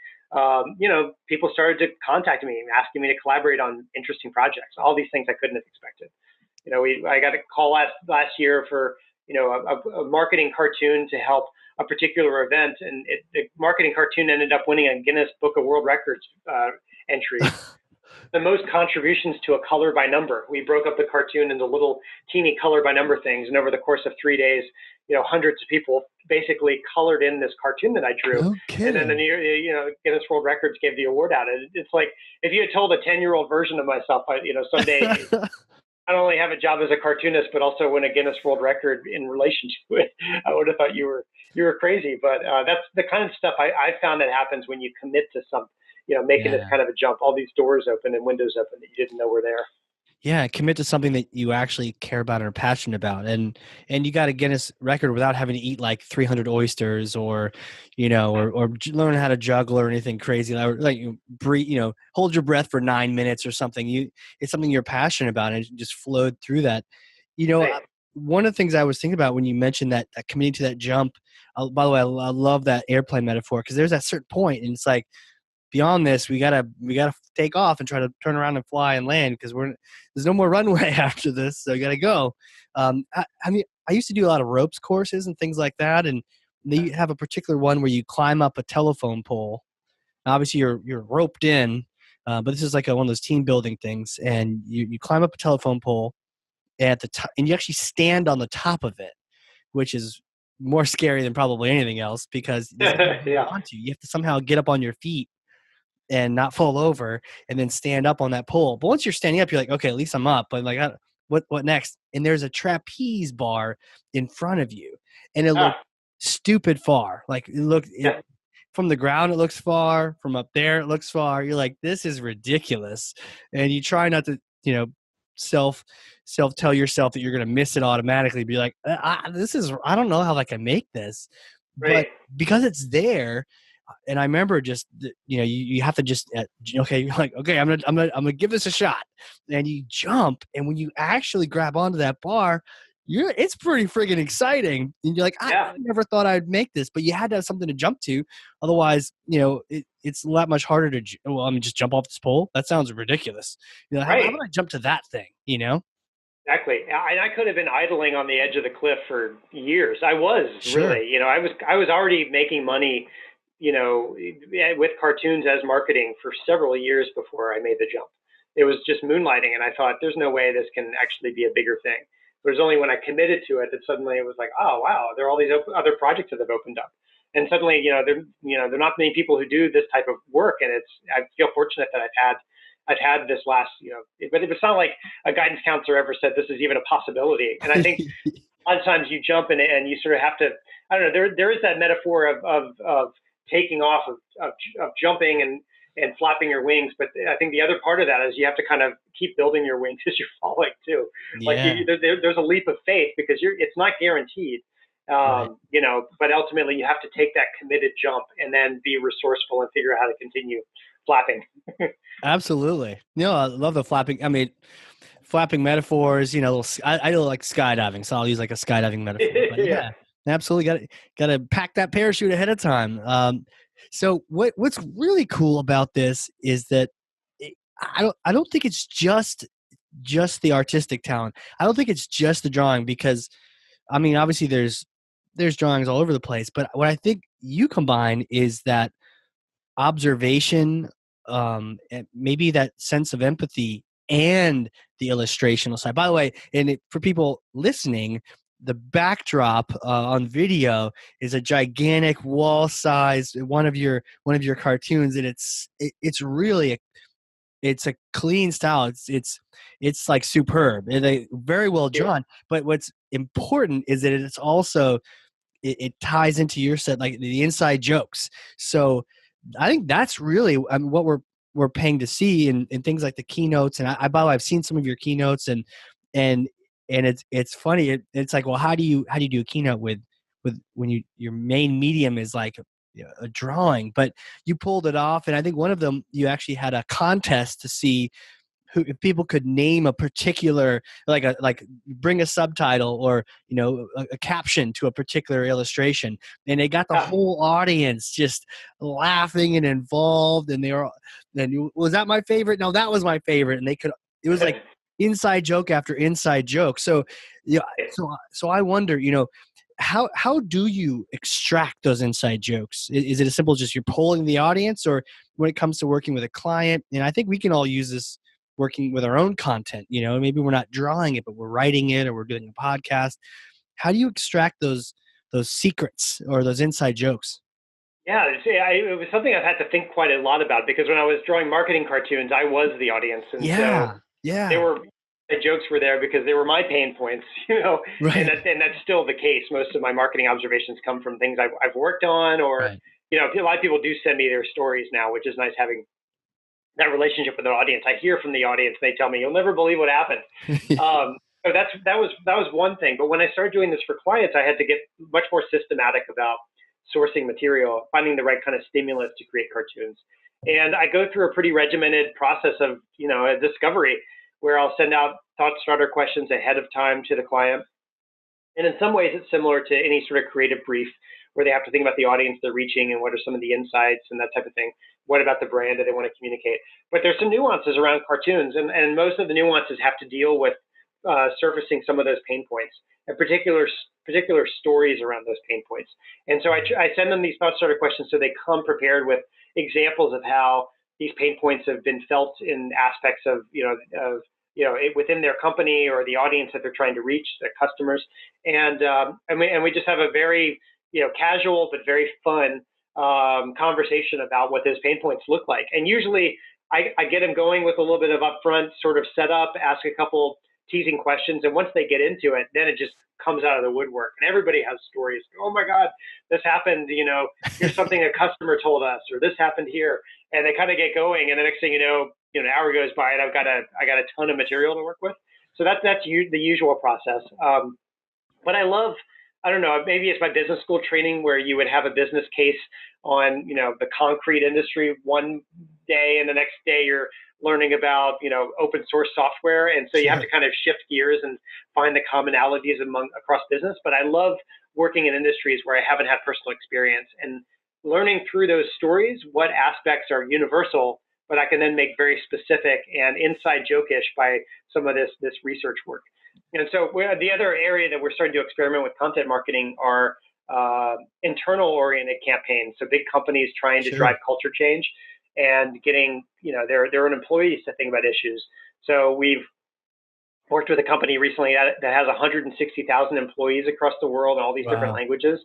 people started to contact me, asking me to collaborate on interesting projects, all these things I couldn't have expected. I got a call last year for, a marketing cartoon to help a particular event, and the marketing cartoon ended up winning a Guinness Book of World Records entry. The most contributions to a color by number. We broke up the cartoon into little teeny color by number things, and over the course of 3 days, hundreds of people basically colored in this cartoon that I drew. No And then kidding. Guinness World Records gave the award out. It's like if you had told a 10-year-old version of myself, someday not only have a job as a cartoonist, but also win a Guinness World Record in relation to it, I would have thought you were crazy. But that's the kind of stuff I found that happens when you commit to something. Making this Yeah. kind of a jump, all these doors open and windows open that you didn't know were there. Yeah, commit to something that you actually care about and are passionate about, and you got a Guinness record without having to eat like 300 oysters, or learn how to juggle or anything crazy, like you breathe, hold your breath for 9 minutes or something. It's something you're passionate about, and it just flowed through that. Right. One of the things I was thinking about when you mentioned that committing to that jump. By the way, I love that airplane metaphor, because there's that certain point, and it's like, beyond this, we gotta take off and try to turn around and fly and land, because there's no more runway after this, so you gotta go. I used to do a lot of ropes courses and things like that, and they have a particular one where you climb up a telephone pole. Obviously, you're roped in, but this is like one of those team building things, and you climb up a telephone pole, and at the top, and you actually stand on the top of it, which is more scary than probably anything else, because there's nothing to hold Yeah. on to. You have to somehow get up on your feet and not fall over, and then stand up on that pole. But once you're standing up, you're like, okay, at least I'm up. But like, what next? And there's a trapeze bar in front of you, and it looked Ah, stupid far. Like it yeah. from the ground, it looks far. From up there, it looks far. You're like, this is ridiculous, and you try not to, self tell yourself that you're gonna miss it automatically. Be like, I don't know how I can make this, but Right. because it's there. And I remember just, you have to just, okay, you're like, okay, I'm gonna give this a shot, and you jump, and when you actually grab onto that bar, it's pretty friggin' exciting, and you're like, I Yeah. never thought I'd make this, but you had to have something to jump to, otherwise, it's a lot much harder to, well, I mean, just jump off this pole. That sounds ridiculous. How Right. about I jump to that thing? Exactly. I could have been idling on the edge of the cliff for years. I was Sure. really, I was already making money with cartoons as marketing for several years before I made the jump. It was just moonlighting, and I thought, there's no way this can actually be a bigger thing. It was only when I committed to it that suddenly it was like, oh wow, there are all these other projects that have opened up, and suddenly there are not many people who do this type of work, and I feel fortunate that I've had this last, but it's not like a guidance counselor ever said this is even a possibility. And I think a lot of times you jump in and you sort of have to, I don't know, there is that metaphor of taking off, of jumping and flapping your wings. But I think the other part of that is you have to kind of keep building your wings as you're falling too. Like there's a leap of faith because it's not guaranteed. Right. But ultimately you have to take that committed jump and then be resourceful and figure out how to continue flapping. Absolutely. I love the flapping. I mean, flapping metaphors, I do like skydiving, so I'll use like a skydiving metaphor. But yeah, absolutely. Got to pack that parachute ahead of time. So what's really cool about this is that I don't think it's just the artistic talent. I don't think it's just the drawing, because I mean, obviously there's drawings all over the place, but what I think you combine is that observation, and maybe that sense of empathy, and the illustrational side. By the way, for people listening, the backdrop on video is a gigantic wall size one of your cartoons, and it's really it's a clean style. It's like superb and very well drawn. But what's important is that it's also it ties into your set, like the inside jokes. So I think that's really what we're paying to see in things like the keynotes. And by the way, I've seen some of your keynotes, and it's funny. It's like, well, how do you do a keynote with when your main medium is like a drawing, but you pulled it off. And I think one of them, you actually had a contest to see if people could name a particular, like bring a subtitle or a caption to a particular illustration, and they got the whole audience just laughing and involved, and was that my favorite? No, that was my favorite. And it was like inside joke after inside joke. So so I wonder, how do you extract those inside jokes? Is it as simple as just you're polling the audience, or when it comes to working with a client? And I think we can all use this working with our own content. Maybe we're not drawing it, but we're writing it, or we're doing a podcast. How do you extract those secrets or those inside jokes? Yeah, it was something I've had to think quite a lot about, because when I was drawing marketing cartoons, I was the audience, and so the jokes were there because they were my pain points, right. and that's still the case. Most of my marketing observations come from things I've worked on, or right. A lot of people do send me their stories now, which is nice, having that relationship with the audience. I hear from the audience, they tell me, "You'll never believe what happened." So that was one thing. But when I started doing this for clients, I had to get much more systematic about sourcing material, finding the right kind of stimulus to create cartoons. And I go through a pretty regimented process of, a discovery, where I'll send out thought starter questions ahead of time to the client. And in some ways, it's similar to any sort of creative brief, where they have to think about the audience they're reaching and what are some of the insights and that type of thing. What about the brand that they want to communicate? But there's some nuances around cartoons, and most of the nuances have to deal with surfacing some of those pain points, and particular stories around those pain points. And so I send them these thought starter questions, so they come prepared with examples of how these pain points have been felt in aspects of within their company or the audience that they're trying to reach, their customers. And we just have a very casual but very fun conversation about what those pain points look like. And usually I get them going with a little bit of upfront sort of setup, ask a couple teasing questions, and once they get into it, then it just comes out of the woodwork, and everybody has stories. Oh my God, this happened, here's something a customer told us, or this happened here. And they kind of get going, and the next thing you know, an hour goes by, and I got a ton of material to work with. So that's the usual process. But I don't know, maybe it's my business school training, where you would have a business case on, the concrete industry one day, and the next day you're learning about, open source software. And so you have to kind of shift gears and find the commonalities across business. But I love working in industries where I haven't had personal experience, and learning through those stories what aspects are universal, but I can then make very specific and inside joke-ish by some of this research work. And so the other area that we're starting to experiment with content marketing are internal oriented campaigns. So big companies trying to drive Sure. culture change and getting, their own employees to think about issues. So we've worked with a company recently that has 160,000 employees across the world in all these different Wow. languages.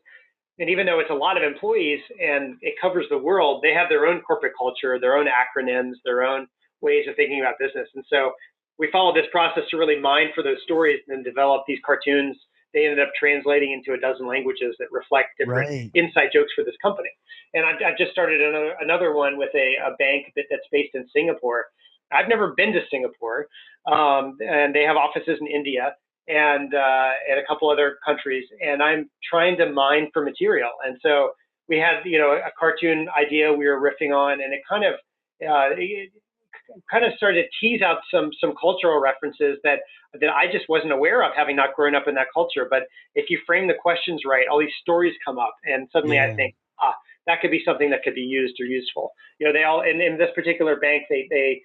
And even though it's a lot of employees and it covers the world, they have their own corporate culture, their own acronyms, their own ways of thinking about business. And so we followed this process to really mine for those stories and then develop these cartoons. They ended up translating into a dozen languages that reflect different Right. inside jokes for this company. And I've just started another one with a bank that's based in Singapore. I've never been to Singapore, and they have offices in India and a couple other countries. And I'm trying to mine for material. And so we had a cartoon idea we were riffing on, and it kind of started to tease out some cultural references that I just wasn't aware of, having not grown up in that culture. But if you frame the questions right, all these stories come up, and suddenly I Yeah. think, that could be something that could be used or useful. They all in this particular bank, they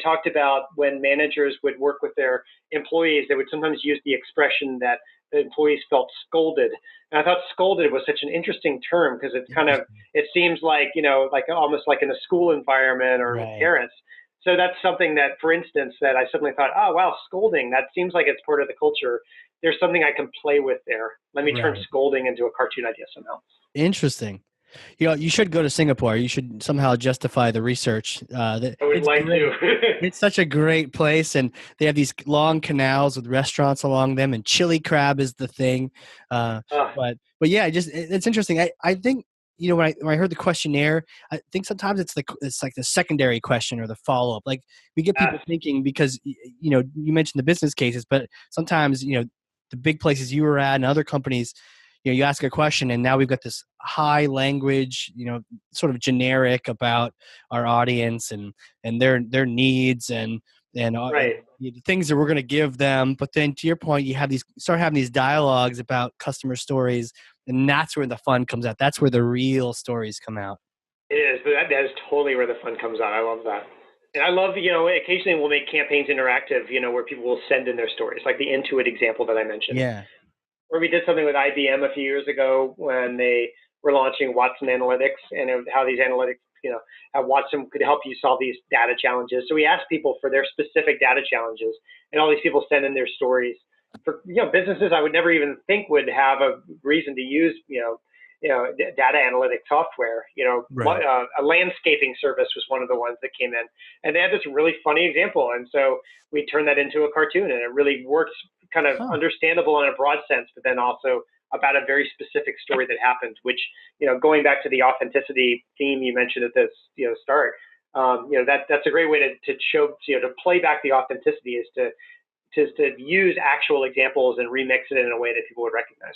talked about when managers would work with their employees, they would sometimes use the expression that the employees felt scolded. And I thought scolded was such an interesting term because Interesting. it seems like, like almost like in a school environment or with Right. parents. So that's something that, for instance, that I suddenly thought, oh, wow, scolding, that seems like it's part of the culture. There's something I can play with there. Let me turn Right. scolding into a cartoon idea somehow. Interesting. You should go to Singapore. You should somehow justify the research. I would It's like to. great. It's such a great place, and they have these long canals with restaurants along them, and chili crab is the thing. Uh, uh, but yeah, it's interesting. I think when I heard the questionnaire, I think sometimes it's like the secondary question or the follow up. Like we get yes, people thinking because you mentioned the business cases, but sometimes the big places you were at and other companies, you ask a question and now we've got this high language, sort of generic about our audience and their needs and right. the things that we're going to give them. But then to your point, start having these dialogues about customer stories, and that's where the fun comes out. That's where the real stories come out. It is. That is totally where the fun comes out. I love that. And I love, occasionally we'll make campaigns interactive, where people will send in their stories, like the Intuit example that I mentioned. Yeah. Or we did something with IBM a few years ago when they were launching Watson Analytics and how these analytics, how Watson could help you solve these data challenges. So we asked people for their specific data challenges, and all these people send in their stories. For businesses I would never even think would have a reason to use, data analytic software. Right. A landscaping service was one of the ones that came in, and they had this really funny example, and so we turned that into a cartoon, and it really works, kind of Huh. understandable in a broad sense, but then also about a very specific story that happened. Which, going back to the authenticity theme you mentioned at this, start, that's a great way to show, to play back the authenticity is to use actual examples and remix it in a way that people would recognize.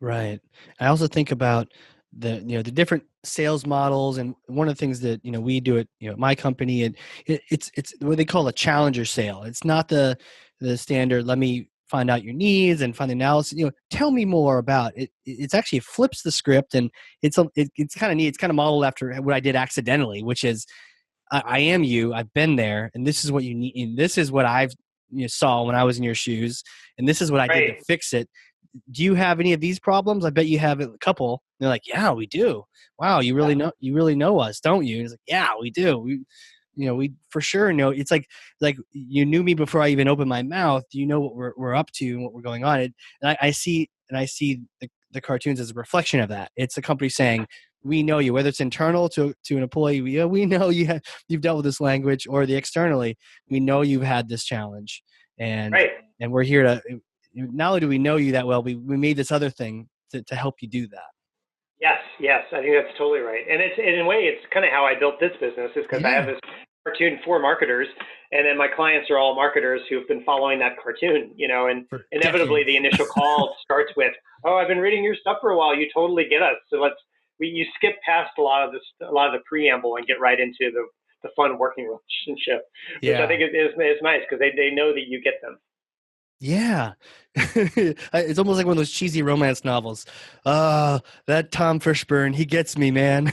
Right. I also think about the different sales models, and one of the things that we do at my company, and it's what they call a challenger sale. It's not the standard. Let me find out your needs and find the analysis. Tell me more about it. It's actually it flips the script, and it's kind of neat. It's kind of modeled after what I did accidentally, which is I am you. I've been there, and this is what you need. And this is what I've saw when I was in your shoes, and this is what I did to Right, fix it. Do you have any of these problems? I bet you have a couple. And they're like, yeah, we do. Wow, yeah, you really know us, don't you? And it's like, yeah, we do. We for sure know. It's like you knew me before I even opened my mouth. You know what we're up to and what we're going on. I see the cartoons as a reflection of that. It's the company saying, we know you, whether it's internal to an employee. We know you've dealt with this language, or the externally. We know you've had this challenge, and right. and we're here to. Not only do we know you that well, we made this other thing to help you do that. Yes, yes, I think that's totally right. And it's in a way, it's kind of how I built this business, is because I have Yeah, this cartoon for marketers, and then my clients are all marketers who've been following that cartoon, and for inevitably decades. the initial call starts with, "Oh, I've been reading your stuff for a while. You totally get us. So you skip past a lot of the preamble and get right into the fun working relationship, which I Yeah. think is nice because they know that you get them." Yeah. It's almost like one of those cheesy romance novels. That Tom Fishburne, he gets me, man.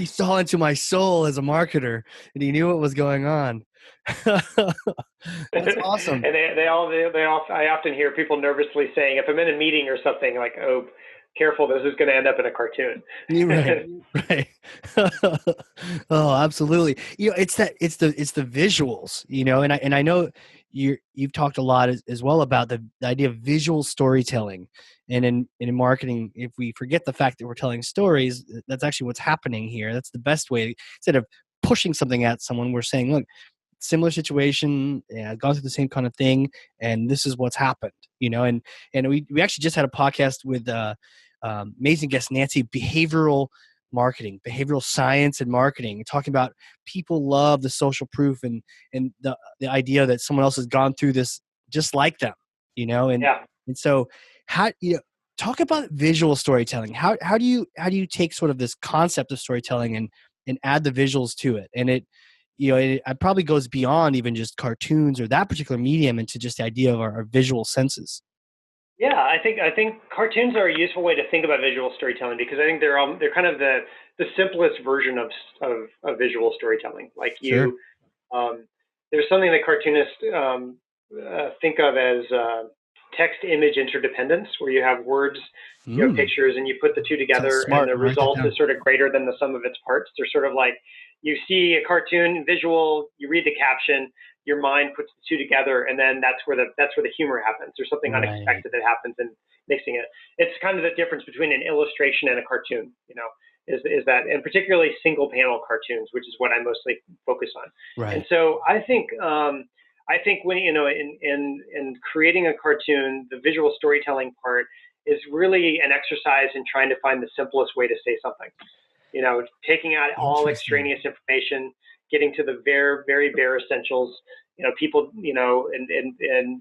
he saw into my soul as a marketer, and he knew what was going on. That's awesome. And I often hear people nervously saying, if I'm in a meeting or something, like, oh, careful, this is going to end up in a cartoon. Right, right. Oh, absolutely. It's the visuals, and I know you've talked a lot as well about the idea of visual storytelling, and in marketing, if we forget the fact that we're telling stories, that's actually what's happening here. That's the best way. Instead of pushing something at someone, we're saying, look, similar situation, I've gone through the same kind of thing, and this is what's happened, and we actually just had a podcast with amazing guest Nancy, behavioral science and marketing, talking about people love the social proof and the idea that someone else has gone through this just like them, and Yeah. and so how talk about visual storytelling. How do you take sort of this concept of storytelling and add the visuals to it, and it probably goes beyond even just cartoons or that particular medium into just the idea of our visual senses. Yeah, I think cartoons are a useful way to think about visual storytelling, because I think they're kind of the simplest version of visual storytelling. Like Sure. there's something that cartoonists think of as text image interdependence, where you have words, you have pictures, and you put the two Sounds together, and smart. the Write that result down. is sort of greater than the sum of its parts. They're sort of like, you see a cartoon visual, you read the caption, your mind puts the two together, and then that's where the humor happens. There's something Right. unexpected that happens in mixing it. It's kind of the difference between an illustration and a cartoon. Is that, and particularly single panel cartoons, which is what I mostly focus on. And Right. so I think when in creating a cartoon, the visual storytelling part is really an exercise in trying to find the simplest way to say something. Taking out all Interesting. extraneous information, getting to the very, very bare essentials. People, and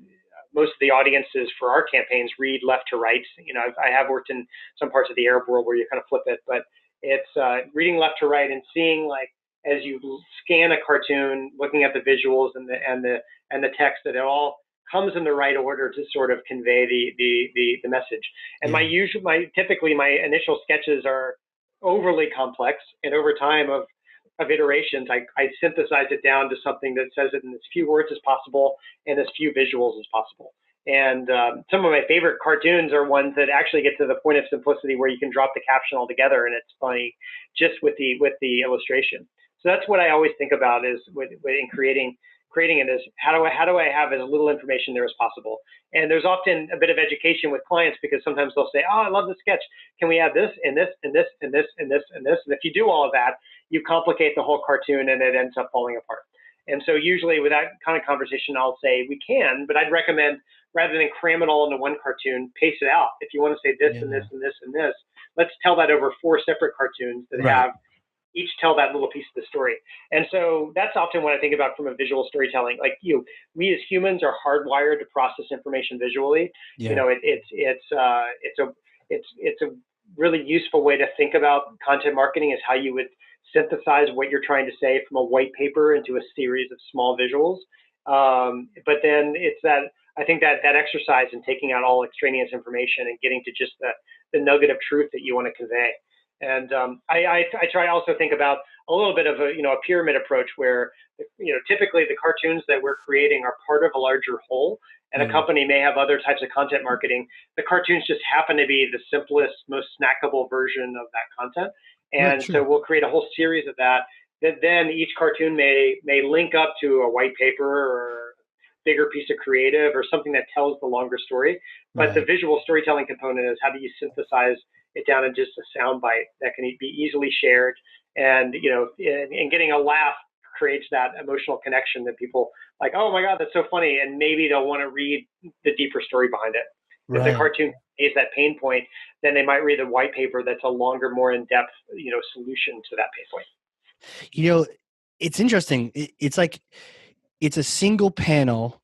most of the audiences for our campaigns read left to right. I have worked in some parts of the Arab world where you kind of flip it, but it's reading left to right and seeing, like, as you scan a cartoon, looking at the visuals and the text, that it all comes in the right order to sort of convey the message. And Yeah. typically my initial sketches are overly complex, and over time of iterations, I synthesize it down to something that says it in as few words as possible and as few visuals as possible. And some of my favorite cartoons are ones that actually get to the point of simplicity where you can drop the caption altogether and it's funny just with the illustration. So that's what I always think about is in creating it, is how do I have as little information there as possible. And there's often a bit of education with clients, because sometimes they'll say, oh, I love the sketch, can we add this and this and this and this and this and this? And if you do all of that, you complicate the whole cartoon and it ends up falling apart. And so usually with that kind of conversation, I'll say we can, but I'd recommend, rather than cram it all into one cartoon, pace it out. If you want to say this and this Yeah. and this and this, let's tell that over 4 separate cartoons that Right. have each tell that little piece of the story. And so that's often what I think about from a visual storytelling. Like, we as humans are hardwired to process information visually. Yeah. It's a really useful way to think about content marketing, is how you would synthesize what you're trying to say from a white paper into a series of small visuals. But then it's that, I think that exercise in taking out all extraneous information and getting to just the nugget of truth that you want to convey. And I try to also think about a little bit of a pyramid approach, where typically the cartoons that we're creating are part of a larger whole, and a company may have other types of content marketing. The cartoons just happen to be the simplest, most snackable version of that content, Right. and Sure. so we'll create a whole series of that. That then each cartoon may link up to a white paper or bigger piece of creative or something that tells the longer story. But the Right. visual storytelling component is, how do you synthesize it down in just a sound bite that can be easily shared, and and getting a laugh creates that emotional connection that people like, oh my god, that's so funny, and maybe they'll want to read the deeper story behind it. If the Right. cartoon is that pain point, then they might read the white paper that's a longer, more in-depth solution to that pain point. You know, it's interesting. It's like it's a single panel,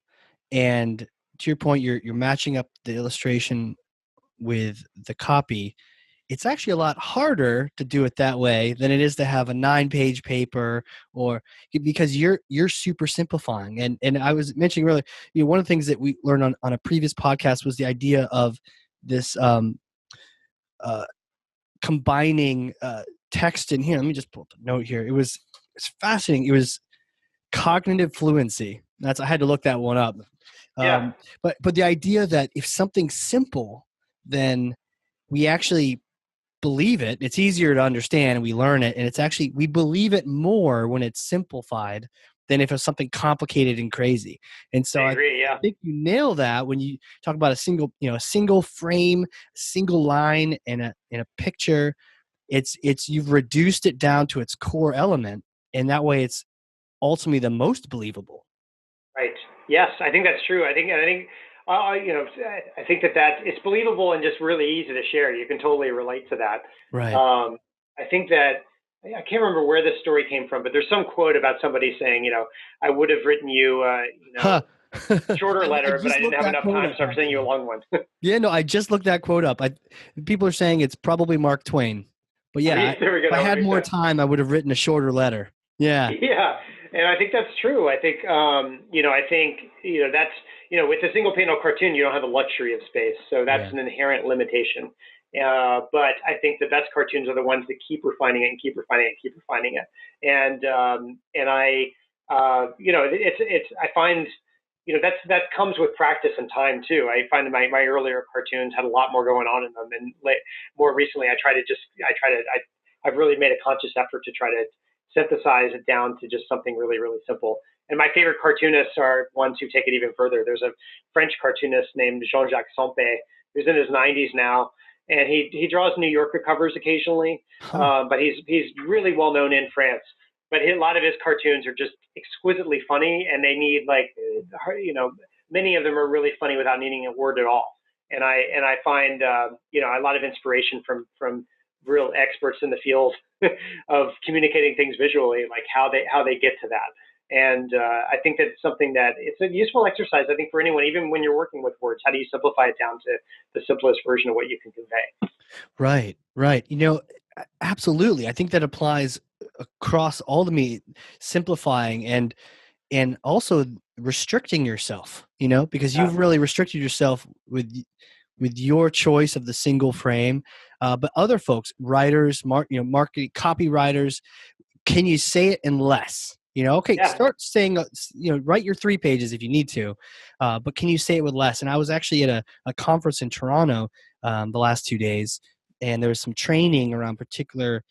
and to your point, you're matching up the illustration with the copy. It's actually a lot harder to do it that way than it is to have a 9-page paper, or because you're super simplifying. And I was mentioning earlier, one of the things that we learned on a previous podcast was the idea of this uh, combining text in here. Let me just pull up the note here. It's fascinating. It was cognitive fluency. I had to look that one up. Yeah. But the idea that if something's simple, then we actually believe it. It's easier to understand, and we learn it, and we believe it more when it's simplified than if it's something complicated and crazy. And so I agree. I Yeah. think you nail that when you talk about a single frame, a single line, and a picture. It's you've reduced it down to its core element, and that way it's ultimately the most believable. Right. Yes, I think that's true. I think that it's believable and just really easy to share. You can totally relate to that. Right. I think that I can't remember where this story came from, but there's some quote about somebody saying, I would have written you, Huh. shorter I letter, but I just didn't looked have that enough quote time, up, so I'm sending you a actually. long one. Yeah, no, I just looked that quote up. People are saying it's probably Mark Twain, but yeah, if There we go. I That would had make more sense. time, I would have written a shorter letter. Yeah, Yeah, and I think that's true. That's with a single panel cartoon, you don't have the luxury of space, so that's yeah, an inherent limitation. But I think the best cartoons are the ones that keep refining it and keep refining it and keep refining it. And I, I find, that comes with practice and time too. I find that my earlier cartoons had a lot more going on in them, and more recently, I've really made a conscious effort to try to synthesize it down to just something really, really simple. And my favorite cartoonists are ones who take it even further. There's a French cartoonist named Jean-Jacques Sampé, who's in his 90s now, and he draws New Yorker covers occasionally, huh, but he's really well known in France. But a lot of his cartoons are just exquisitely funny, and they need many of them are really funny without needing a word at all. And I find a lot of inspiration from real experts in the field of communicating things visually, like how they get to that. And I think that's something that it's a useful exercise. I think for anyone, even when you're working with words, how do you simplify it down to the simplest version of what you can convey? right, right. Absolutely. I think that applies across all the simplifying and also restricting yourself. Because Yeah, you've really restricted yourself with your choice of the single frame. But other folks, writers, marketing copywriters, can you say it in less? Okay, yeah, start saying, write your 3 pages if you need to, but can you say it with less? And I was actually at a conference in Toronto the last 2 days, and there was some training around particular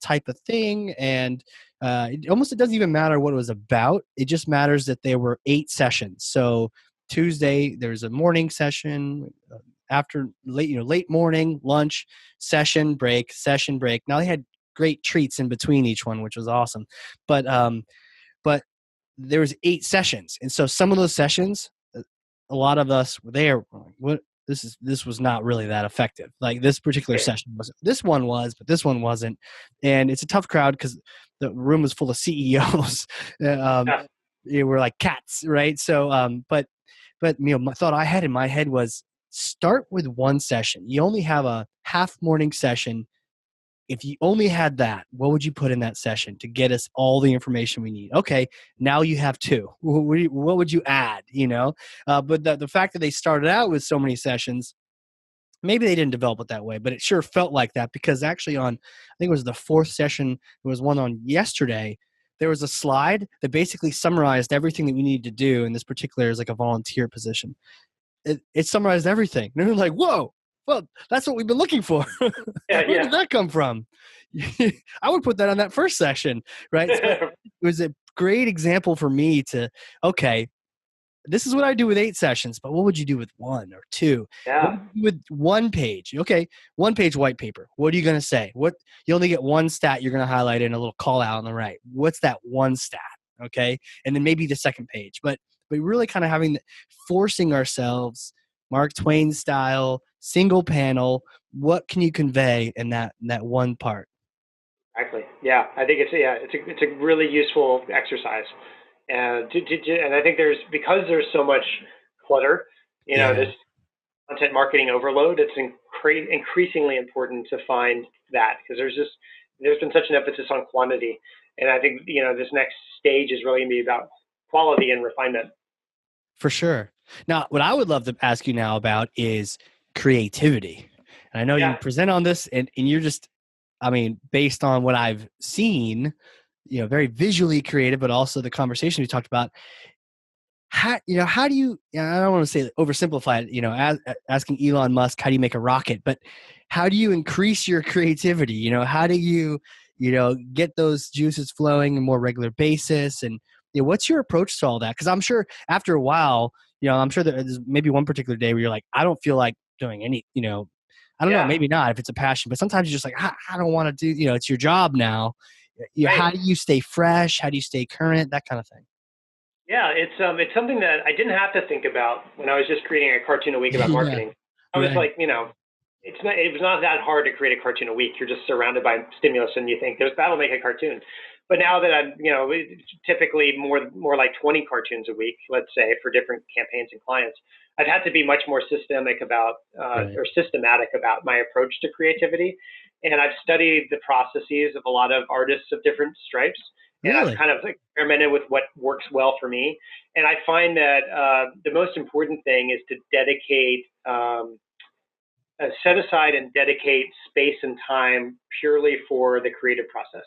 type of thing, and it doesn't even matter what it was about. It just matters that there were 8 sessions. So Tuesday there's a morning session, after late morning, lunch, session break, session break. Now they had great treats in between each one, which was awesome. But there was 8 sessions, and so some of those sessions, a lot of us were there. What this was not really that effective. Like this particular right. session was. This one was, but this one wasn't. And it's a tough crowd because the room was full of CEOs. um, Yeah, we're like cats, right? So, but my thought I had in my head was start with one session. You only have a half morning session. If you only had that, what would you put in that session to get us all the information we need? Okay, now you have two. What would you add? But the fact that they started out with so many sessions, maybe they didn't develop it that way, but it sure felt like that because actually I think it was the fourth session, there was one on yesterday. There was a slide that basically summarized everything that we needed to do in this particular is like a volunteer position. It summarized everything. And they're like, whoa, well, that's what we've been looking for. yeah, Where did that come from? I would put that on that first session, right? So yeah, it was a great example for me to, okay, this is what I do with 8 sessions, but what would you do with one or two? What yeah. would you do with 1 page? Okay, 1 page white paper. What are you going to say? What you only get one stat you're going to highlight in a little call out on the right. What's that one stat? Okay, and then maybe the second page. But really kind of forcing ourselves, Mark Twain style, single panel. What can you convey in that one part? Exactly. Yeah, I think it's a really useful exercise, and and I think because there's so much clutter, Yeah, this content marketing overload. It's increasingly important to find that because there's been such an emphasis on quantity, and I think this next stage is really going to be about quality and refinement. for sure. Now, what I would love to ask you now about is creativity. And I know you Yeah, present on this and you're just I mean, based on what I've seen, very visually creative, but also the conversation we talked about. How do you, I don't want to say oversimplify it, asking Elon Musk, how do you make a rocket? But how do you increase your creativity? How do you, get those juices flowing on a more regular basis? And, what's your approach to all that? Because I'm sure after a while, I'm sure there's maybe one particular day where you're like, I don't feel like doing any, I don't know, Yeah, maybe not if it's a passion, but sometimes you're just like, I don't want to do, it's your job now. How right. do you stay fresh? How do you stay current? That kind of thing. Yeah, it's something that I didn't have to think about when I was just creating a cartoon a week about Yeah, marketing. I was right. like, it was not that hard to create a cartoon a week. You're just surrounded by stimulus and you think that'll make a cartoon. But now that I'm, typically more like 20 cartoons a week, let's say, for different campaigns and clients, I've had to be much more systemic about Right. or systematic about my approach to creativity. And I've studied the processes of a lot of artists of different stripes, and I've Really? kind of experimented with what works well for me. And I find that the most important thing is to dedicate set aside and dedicate space and time purely for the creative process,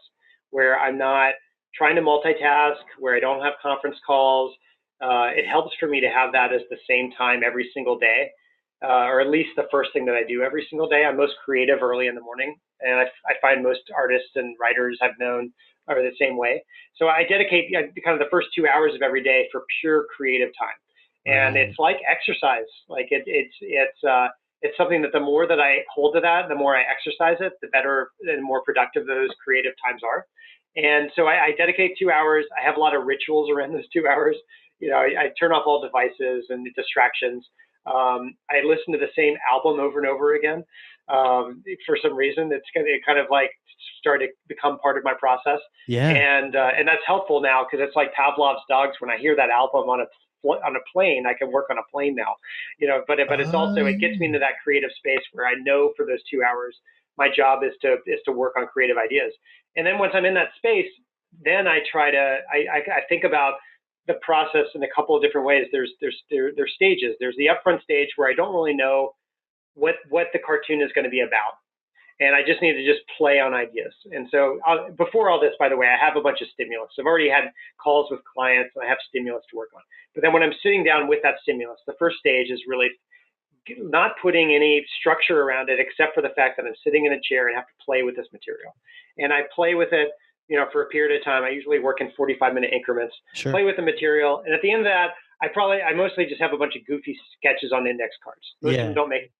where I'm not trying to multitask, where I don't have conference calls. It helps for me to have that as the same time every single day, or at least the first thing that I do every single day. I'm most creative early in the morning, and I find most artists and writers I've known are the same way. So I dedicate kind of the first 2 hours of every day for pure creative time, and Right. it's like exercise. Like it's something that the more that I hold to that, the more I exercise it, the better and more productive those creative times are. And so I dedicate 2 hours. I have a lot of rituals around those 2 hours. I turn off all devices and distractions. I listen to the same album over and over again. For some reason, it kind of like started to become part of my process, Yeah. and that's helpful now because it's like Pavlov's dogs. When I hear that album on a plane, I can work on a plane now, but it's also, it gets me Oh, into that creative space where I know for those 2 hours my job is to work on creative ideas. And then once I'm in that space, then I try to I think about the process in a couple of different ways. There's stages. There's the upfront stage where I don't really know what the cartoon is going to be about, and I just need to just play on ideas. And so before all this, by the way, I have a bunch of stimulus. I've already had calls with clients, and I have stimulus to work on. But then when I'm sitting down with that stimulus, the first stage is really not putting any structure around it, except for the fact that I'm sitting in a chair and have to play with this material. And I play with it, for a period of time. I usually work in 45-minute increments, sure. play with the material. And at the end of that, I mostly just have a bunch of goofy sketches on index cards. Most of them Yeah. don't make.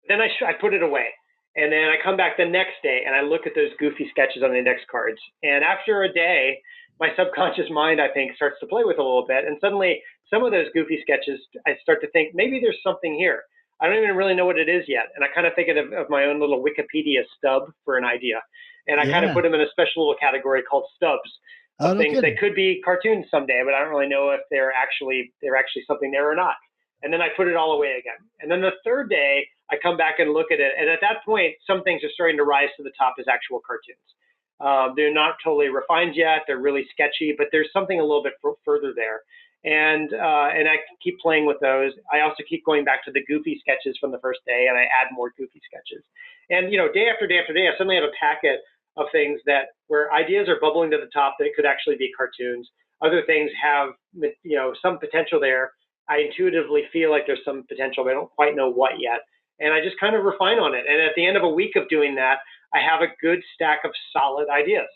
Then I put it away. And then I come back the next day and I look at those goofy sketches on the index cards. And after a day, my subconscious mind, I think, starts to play with a little bit. And suddenly, some of those goofy sketches, I start to think maybe there's something here. I don't even really know what it is yet. And I kind of think of my own little Wikipedia stub for an idea. And I kind of Yeah. put them in a special little category called stubs of Oh, no things that kidding. could be cartoons someday, but I don't really know if they're actually something there or not. And then I put it all away again. And then the third day, I come back and look at it. And at that point, some things are starting to rise to the top as actual cartoons. They're not totally refined yet. They're really sketchy, but there's something a little bit further there. And I keep playing with those. I also keep going back to the goofy sketches from the first day, and I add more goofy sketches. And day after day after day, I suddenly have a packet of things that where ideas are bubbling to the top that could actually be cartoons. Other things have some potential there. I intuitively feel like there's some potential, but I don't quite know what yet. And I just kind of refine on it. And at the end of a week of doing that, I have a good stack of solid ideas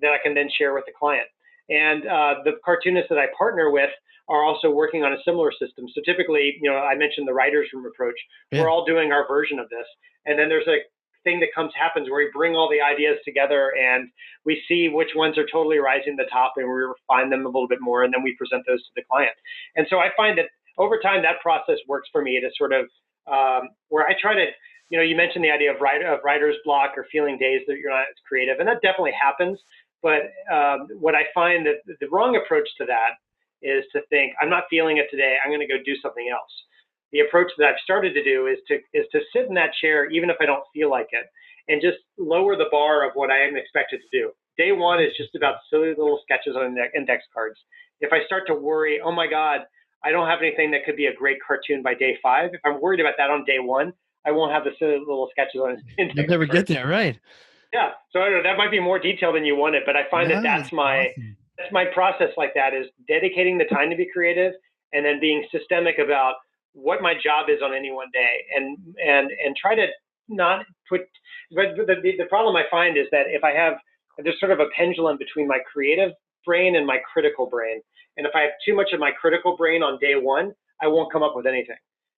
that I can then share with the client. And the cartoonists that I partner with are also working on a similar system. So typically, I mentioned the writer's room approach. Yeah. We're all doing our version of this. And then there's a thing that happens where we bring all the ideas together and we see which ones are totally rising to the top and we refine them a little bit more, and then we present those to the client. And so I find that over time that process works for me to sort of where I try to, you mentioned the idea of writer's block or feeling days that you're not as creative, and that definitely happens. But what I find that the wrong approach to that is to think, I'm not feeling it today, I'm going to go do something else. The approach that I've started to do is to sit in that chair even if I don't feel like it, and just lower the bar of what I am expected to do. Day one is just about silly little sketches on index cards. If I start to worry, oh my God, I don't have anything that could be a great cartoon by day 5. If I'm worried about that on day 1, I won't have the silly little sketches on You'll index never get cards. there, right? Yeah. So I don't know, that might be more detail than you wanted, but I find that No, it's awesome. that's my process like that is dedicating the time to be creative and then being systemic about what my job is on any one day and try to not put, but the problem I find is that if I have, there's sort of a pendulum between my creative brain and my critical brain. And if I have too much of my critical brain on day one, I won't come up with anything.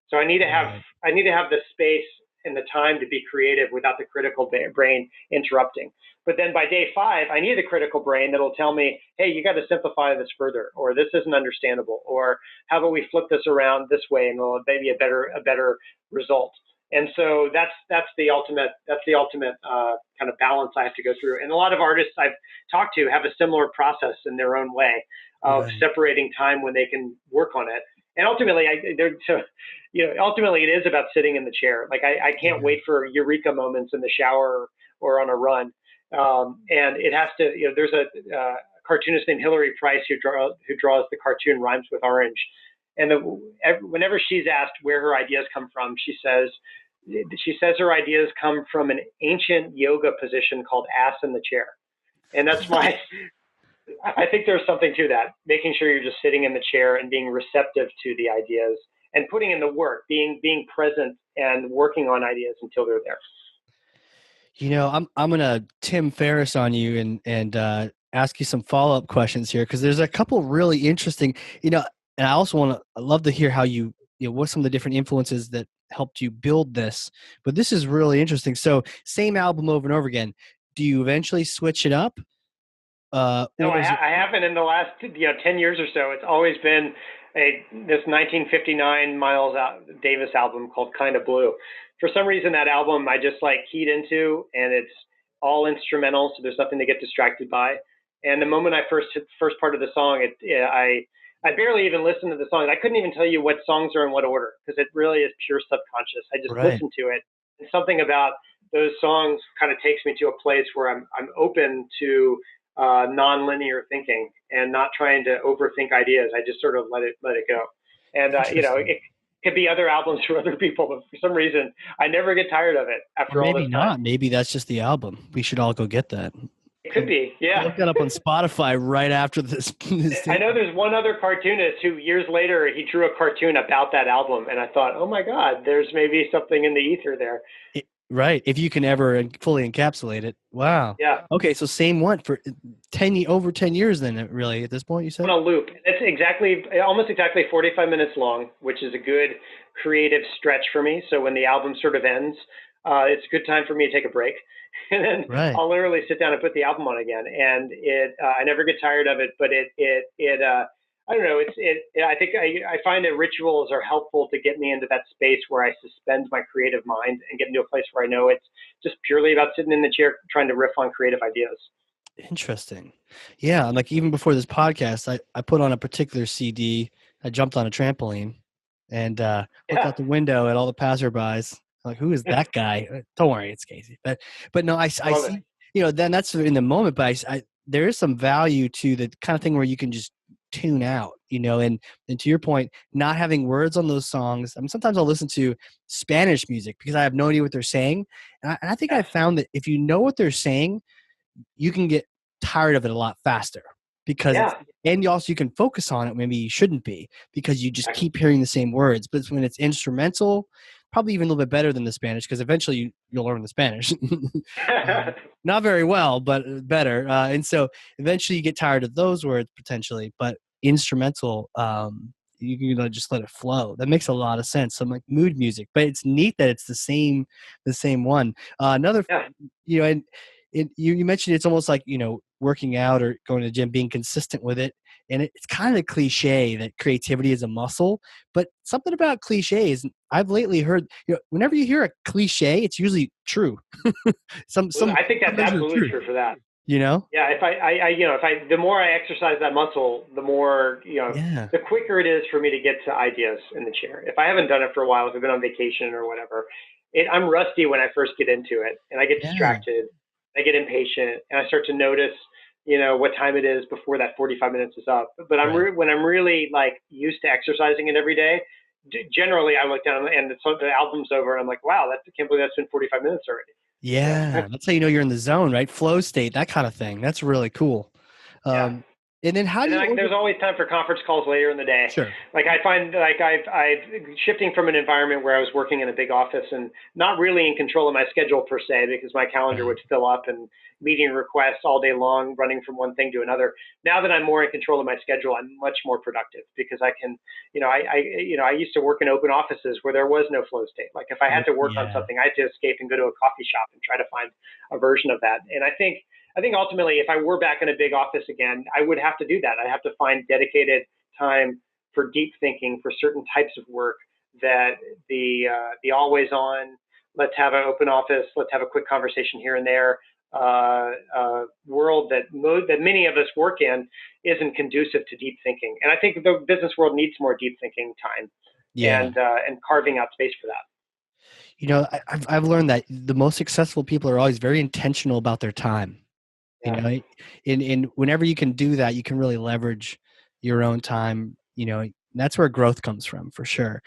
So Right. I need to have the space and the time to be creative without the critical brain interrupting. But then by day five, I need a critical brain that'll tell me, hey, you got to simplify this further, or this isn't understandable, or how about we flip this around this way and it'll maybe a better result. And so that's the ultimate kind of balance I have to go through. And a lot of artists I've talked to have a similar process in their own way of Right. separating time when they can work on it. And ultimately, ultimately it is about sitting in the chair. Like I can't Yeah. wait for eureka moments in the shower or on a run. And it has to, there's a cartoonist named Hilary Price who draws the cartoon Rhymes with Orange. And whenever she's asked where her ideas come from, she says her ideas come from an ancient yoga position called ass in the chair. And that's why I think there's something to that, making sure you're just sitting in the chair and being receptive to the ideas and putting in the work, being present and working on ideas until they're there. I'm gonna Tim Ferriss on you and ask you some follow-up questions here because there's a couple really interesting, and I also I love to hear how what some of the different influences that helped you build this. But this is really interesting. So same album over and over again. Do you eventually switch it up? No, Or is it I haven't in the last 10 years or so. It's always been this 1959 Davis album called Kind of Blue. For some reason, that album I just like keyed into, and it's all instrumental, so there's nothing to get distracted by. And the moment I first hit the first part of the song, I barely even listened to the song. I couldn't even tell you what songs are in what order because it really is pure subconscious. I just right? listen to it, and something about those songs kind of takes me to a place where I'm open to non-linear thinking and not trying to overthink ideas. I just sort of let it go. And Interesting. it could be other albums for other people, but for some reason, I never get tired of it Or after all maybe this time. not. Maybe that's just the album. We should all go get that. It could I'll be, I'll yeah. look that up on Spotify right after this. I know there's one other cartoonist who years later he drew a cartoon about that album, and I thought, oh my God, there's maybe something in the ether there. Right. If you can ever fully encapsulate it. Wow. Yeah. Okay. So same one for over 10 years then really at this point you On said? a loop. It's almost exactly 45 minutes long, which is a good creative stretch for me. So when the album sort of ends, it's a good time for me to take a break. And then Right. I'll literally sit down and put the album on again. And I never get tired of it, but I don't know. I think I find that rituals are helpful to get me into that space where I suspend my creative mind and get into a place where I know it's just purely about sitting in the chair trying to riff on creative ideas. Interesting. Yeah. Like even before this podcast, I put on a particular CD. I jumped on a trampoline and looked Yeah. out the window at all the passerbys. Like, who is that guy? Don't worry, it's Casey. But no, I I love it. see, then that's in the moment, but there is some value to the kind of thing where you can just tune out, and to your point, not having words on those songs. I mean, sometimes I'll listen to Spanish music because I have no idea what they're saying. And I think I Yes. found that if you know what they're saying, you can get tired of it a lot faster because Yeah. and you can focus on it maybe you shouldn't be because you just Exactly. keep hearing the same words. But when it's instrumental, probably even a little bit better than the Spanish because eventually you'll learn the Spanish. Not very well, but better. And so eventually you get tired of those words potentially, but instrumental, you can just let it flow. That makes a lot of sense. Some like mood music, but it's neat that it's the same one. Another, Yeah. and you mentioned it's almost like working out or going to the gym, being consistent with it. And it's kind of cliche that creativity is a muscle, but something about cliches. I've lately heard, whenever you hear a cliche, it's usually true. some I think that's measure of absolutely truth. true for that. You know? Yeah, the more I exercise that muscle, the more, Yeah. the quicker it is for me to get to ideas in the chair. If I haven't done it for a while, if I've been on vacation or whatever, I'm rusty when I first get into it, and I get Yeah. distracted, I get impatient, and I start to notice, what time it is before that 45 minutes is up. But Right. when I'm really like used to exercising it every day, generally I look down and the album's over, and I'm like, wow, I can't believe that's been 45 minutes already. Yeah, that's how you know you're in the zone, right? Flow state, that kind of thing. That's really cool. Yeah. And then how do And then you there's always time for conference calls later in the day. Sure. Like I find like I've shifting from an environment where I was working in a big office and not really in control of my schedule per se, because my calendar Right. would fill up and meeting requests all day long, running from one thing to another. Now that I'm more in control of my schedule, I'm much more productive because I can, I used to work in open offices where there was no flow state. Like if I had to work on Yeah. something, I had to escape and go to a coffee shop and try to find a version of that. And I think ultimately, if I were back in a big office again, I would have to do that. I have to find dedicated time for deep thinking for certain types of work. That the always on, let's have an open office, let's have a quick conversation here and there, world that many of us work in isn't conducive to deep thinking. And I think the business world needs more deep thinking time, Yeah. and carving out space for that. I've learned that the most successful people are always very intentional about their time. You Yeah, know, in whenever you can do that, you can really leverage your own time. That's where growth comes from, for sure.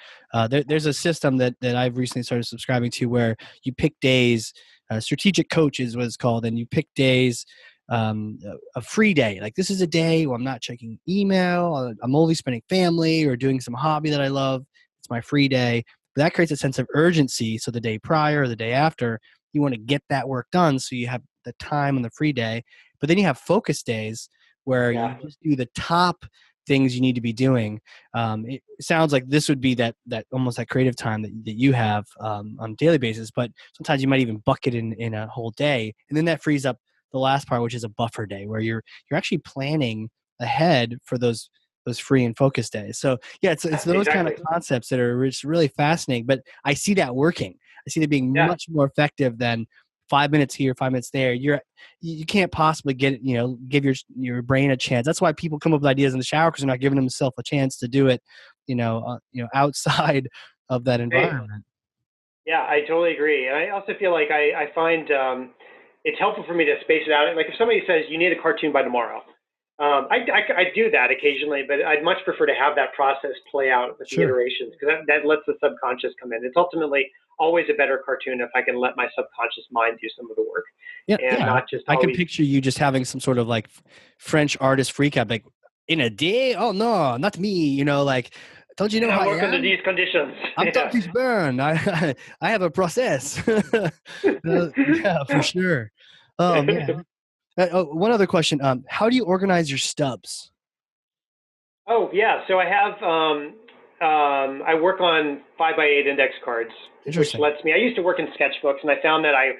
There's a system that I've recently started subscribing to where you pick days. Strategic coach is what it's called, and you pick days. A free day, like this is a day where I'm not checking email. I'm only spending family or doing some hobby that I love. It's my free day. But that creates a sense of urgency. So the day prior or the day after, you want to get that work done so you have the time on the free day. But then you have focus days where you yeah, just do the top things you need to be doing. It sounds like this would be that almost that creative time that you have on a daily basis, but sometimes you might even bucket in a whole day. And then that frees up the last part, which is a buffer day where you're actually planning ahead for those free and focus days. So yeah, it's those kind of exactly. concepts that are just really fascinating, but I see that working. I see that being Yeah. much more effective than 5 minutes here, 5 minutes there. You can't possibly give your brain a chance. That's why people come up with ideas in the shower, because they're not giving themselves a chance to do it, outside of that Hey, environment. yeah, I totally agree. And I also feel like I find it's helpful for me to space it out. Like if somebody says you need a cartoon by tomorrow, I do that occasionally, but I'd much prefer to have that process play out with the Sure. iterations, because that lets the subconscious come in. It's ultimately always a better cartoon if I can let my subconscious mind do some of the work Yeah, and yeah. not just I can always. picture you just having some sort of like French artist freak out, like in a day. Oh no, not me. Like, don't you know And who I I work under am? these conditions. I'm Tom Yeah. Fishburne. I have a process. Yeah, for sure. Oh man. One other question. How do you organize your stubs? Oh yeah, so I have I work on 5x8 index cards, which Interesting. lets me. I used to work in sketchbooks, and I found that I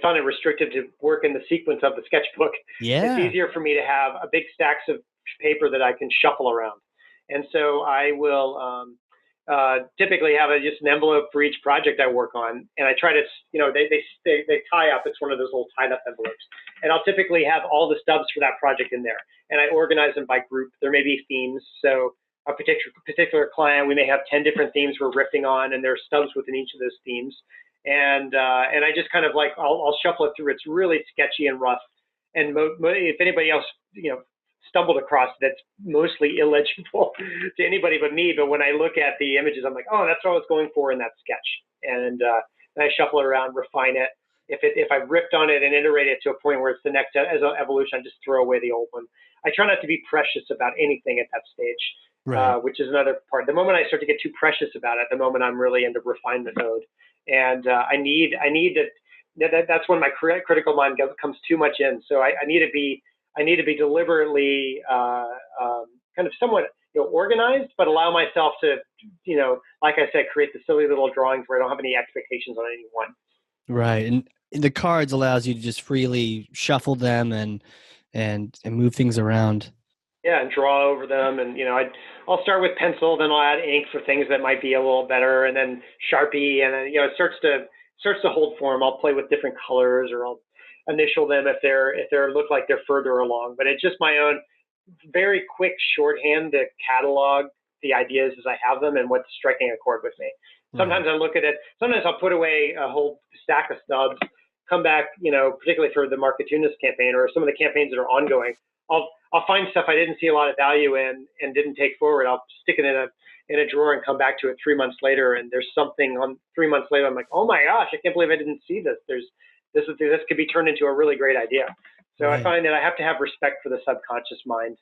found it restrictive to work in the sequence of the sketchbook. It's Yeah. easier for me to have a big stacks of paper that I can shuffle around, and so I will typically have just an envelope for each project I work on, and I try to, they tie up. It's one of those little tied up envelopes, and I'll typically have all the stubs for that project in there, and I organize them by group. There may be themes, so a particular client, we may have 10 different themes we're riffing on, and there are stubs within each of those themes, and I just kind of like I'll shuffle it through. It's really sketchy and rough, and if anybody else stumbled across that's mostly illegible to anybody but me. But when I look at the images, I'm like, oh, that's what I was going for in that sketch. And I shuffle it around, refine it. If I've ripped on it and iterated it to a point where it's the next evolution, I just throw away the old one. I try not to be precious about anything at that stage, Right. which is another part. The moment I start to get too precious about it, the moment I'm really into refinement mode, and I need to. That's when my critical mind comes too much in. So I need to be deliberately kind of somewhat organized, but allow myself to, like I said, create the silly little drawings where I don't have any expectations on any one. Right. And the cards allows you to just freely shuffle them and move things around. Yeah, and draw over them, and I'll start with pencil, then I'll add ink for things that might be a little better, and then Sharpie, and then it starts to hold form. I'll play with different colors, or I'll initial them if they look like they're further along. But it's just my own very quick shorthand to catalog the ideas as I have them and what's striking a chord with me. Right. Sometimes I look at it. Sometimes I'll put away a whole stack of stubs, come back, particularly for the Marketoonist campaign or some of the campaigns that are ongoing. I'll find stuff I didn't see a lot of value in and didn't take forward. I'll stick it in a drawer and come back to it 3 months later. And there's something on 3 months later. I'm like, oh my gosh, I can't believe I didn't see this. this could be turned into a really great idea. So Right. I find that I have to have respect for the subconscious mind,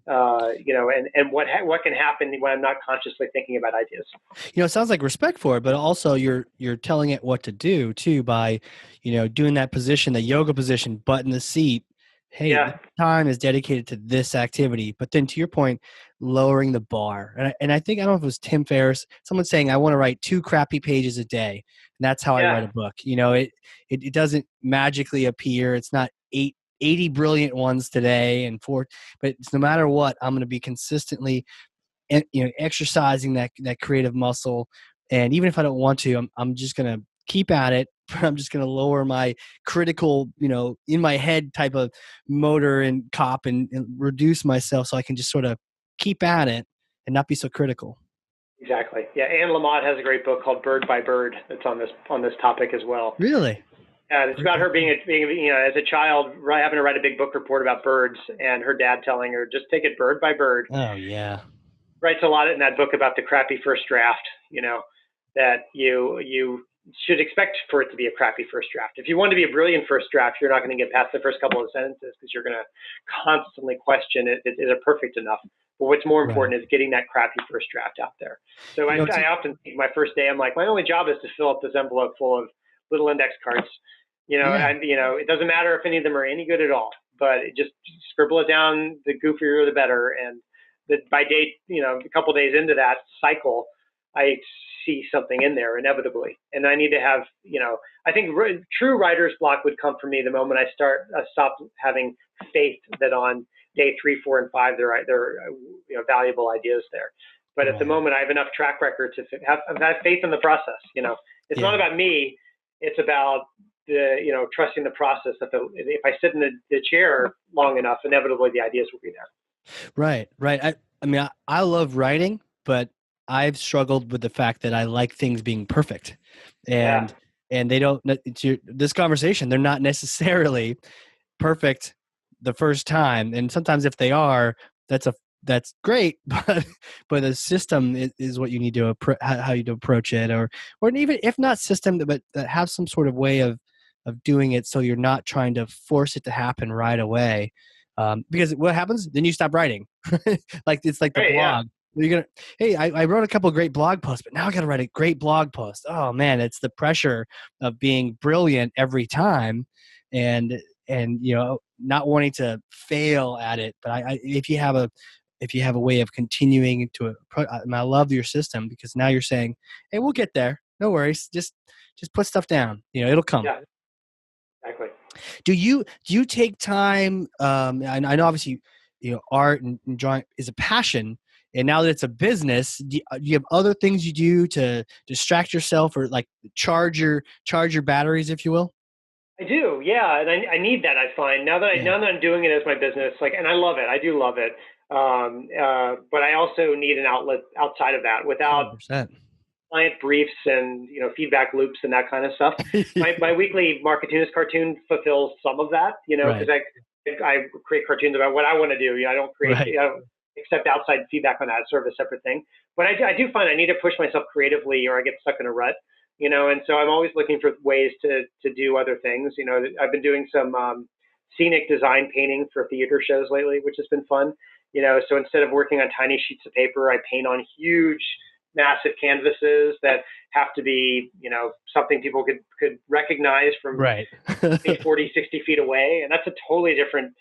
and what can happen when I'm not consciously thinking about ideas. It sounds like respect for it, but also you're telling it what to do too by, doing that position, the yoga position, butt in the seat. Hey, this Yeah, time is dedicated to this activity. But then to your point, lowering the bar. And I think, I don't know if it was Tim Ferriss, someone saying, I want to write 2 crappy pages a day. And that's how I write a yeah, book. It doesn't magically appear. It's not 80 brilliant ones today and 4, but it's, no matter what, I'm going to be consistently exercising that creative muscle. And even if I don't want to, I'm just gonna keep at it. I'm just gonna lower my critical, in my head type of motor and cop, and reduce myself so I can just sort of keep at it and not be so critical. exactly. Yeah, Anne Lamott has a great book called Bird by Bird that's on this topic as well. Really? And it's about her being as a child, having to write a big book report about birds, and her dad telling her, just take it bird by bird. Oh yeah. Writes a lot in that book about the crappy first draft, that you should expect for it to be a crappy first draft. If you want to be a brilliant first draft, you're not going to get past the first couple of sentences because you're going to constantly question is it perfect enough? But what's more Right. important is getting that crappy first draft out there. So I often think my first day, I'm like, my only job is to fill up this envelope full of little index cards, Yeah. and it doesn't matter if any of them are any good at all, but just scribble it down. The goofier, the better. And that by day, a couple of days into that cycle, I see something in there inevitably. And I need to have, I think true writer's block would come for me the moment I stop having faith that on day 3, 4, and 5 there are valuable ideas there. But at the Right. moment, I have enough track record to have faith in the process. It's not Yeah. about me; it's about trusting the process. That if I sit in the chair long enough, inevitably the ideas will be there. Right. Right. I mean, I love writing, but I've struggled with the fact that I like things being perfect, Yeah, and they don't. This conversation, they're not necessarily perfect the first time, and sometimes if they are, that's great, but the system is what you need to how you to approach it, or even if not system, but that have some sort of way of doing it so you're not trying to force it to happen right away. Because what happens then, you stop writing. Like, it's like the great. Yeah, blog. You're gonna, hey, I wrote a couple of great blog posts, but now I got to write a great blog post. Oh man, it's the pressure of being brilliant every time, and not wanting to fail at it. But if you have a way of continuing to, I love your system, because now you're saying, hey, we'll get there. No worries. Just put stuff down. It'll come. yeah, exactly. Do you take time? I know obviously, art and drawing is a passion, and now that it's a business, do you have other things you do to distract yourself, or like charge your batteries, if you will? I do, yeah, and I need that. I find Yeah, now that I'm doing it as my business, and I love it. I do love it, but I also need an outlet outside of that. Without 100%. client briefs and feedback loops and that kind of stuff, my weekly Marketoonist cartoon fulfills some of that. Because Right, I create cartoons about what I want to do. I don't create. right. I don't accept outside feedback on that. It's sort of a separate thing. But I do find I need to push myself creatively, or I get stuck in a rut. And so I'm always looking for ways to do other things. I've been doing some scenic design painting for theater shows lately, which has been fun. So instead of working on tiny sheets of paper, I paint on huge, massive canvases that have to be, something people could recognize from Right. 40, 60 feet away. And that's a totally different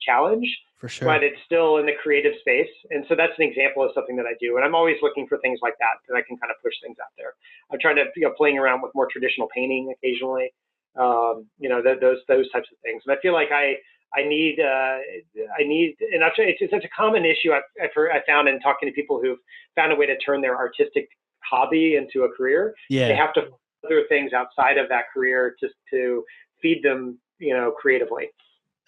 challenge, For sure. but it's still in the creative space. And so that's an example of something that I do. And I'm always looking for things like that I can kind of push things out there. I'm trying to, playing around with more traditional painting occasionally, those types of things. And I feel like I need, and it's such a common issue I found in talking to people who've found a way to turn their artistic hobby into a career. They Yeah. have to find other things outside of that career to feed them, creatively.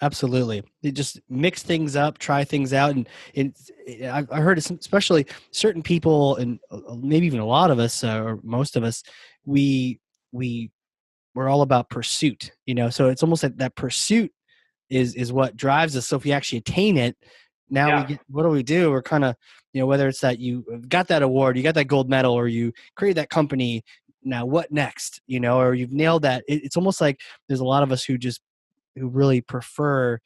Absolutely. You just mix things up, try things out, and I heard it, especially certain people, and maybe even a lot of us, or most of us, we we we're all about pursuit. So it's almost like that pursuit is what drives us. So if we actually attain it, now Yeah. what do we do? We're kind of, whether it's that you got that award, you got that gold medal, or you created that company, now what next? Or you've nailed that. It's almost like there's a lot of us who really prefer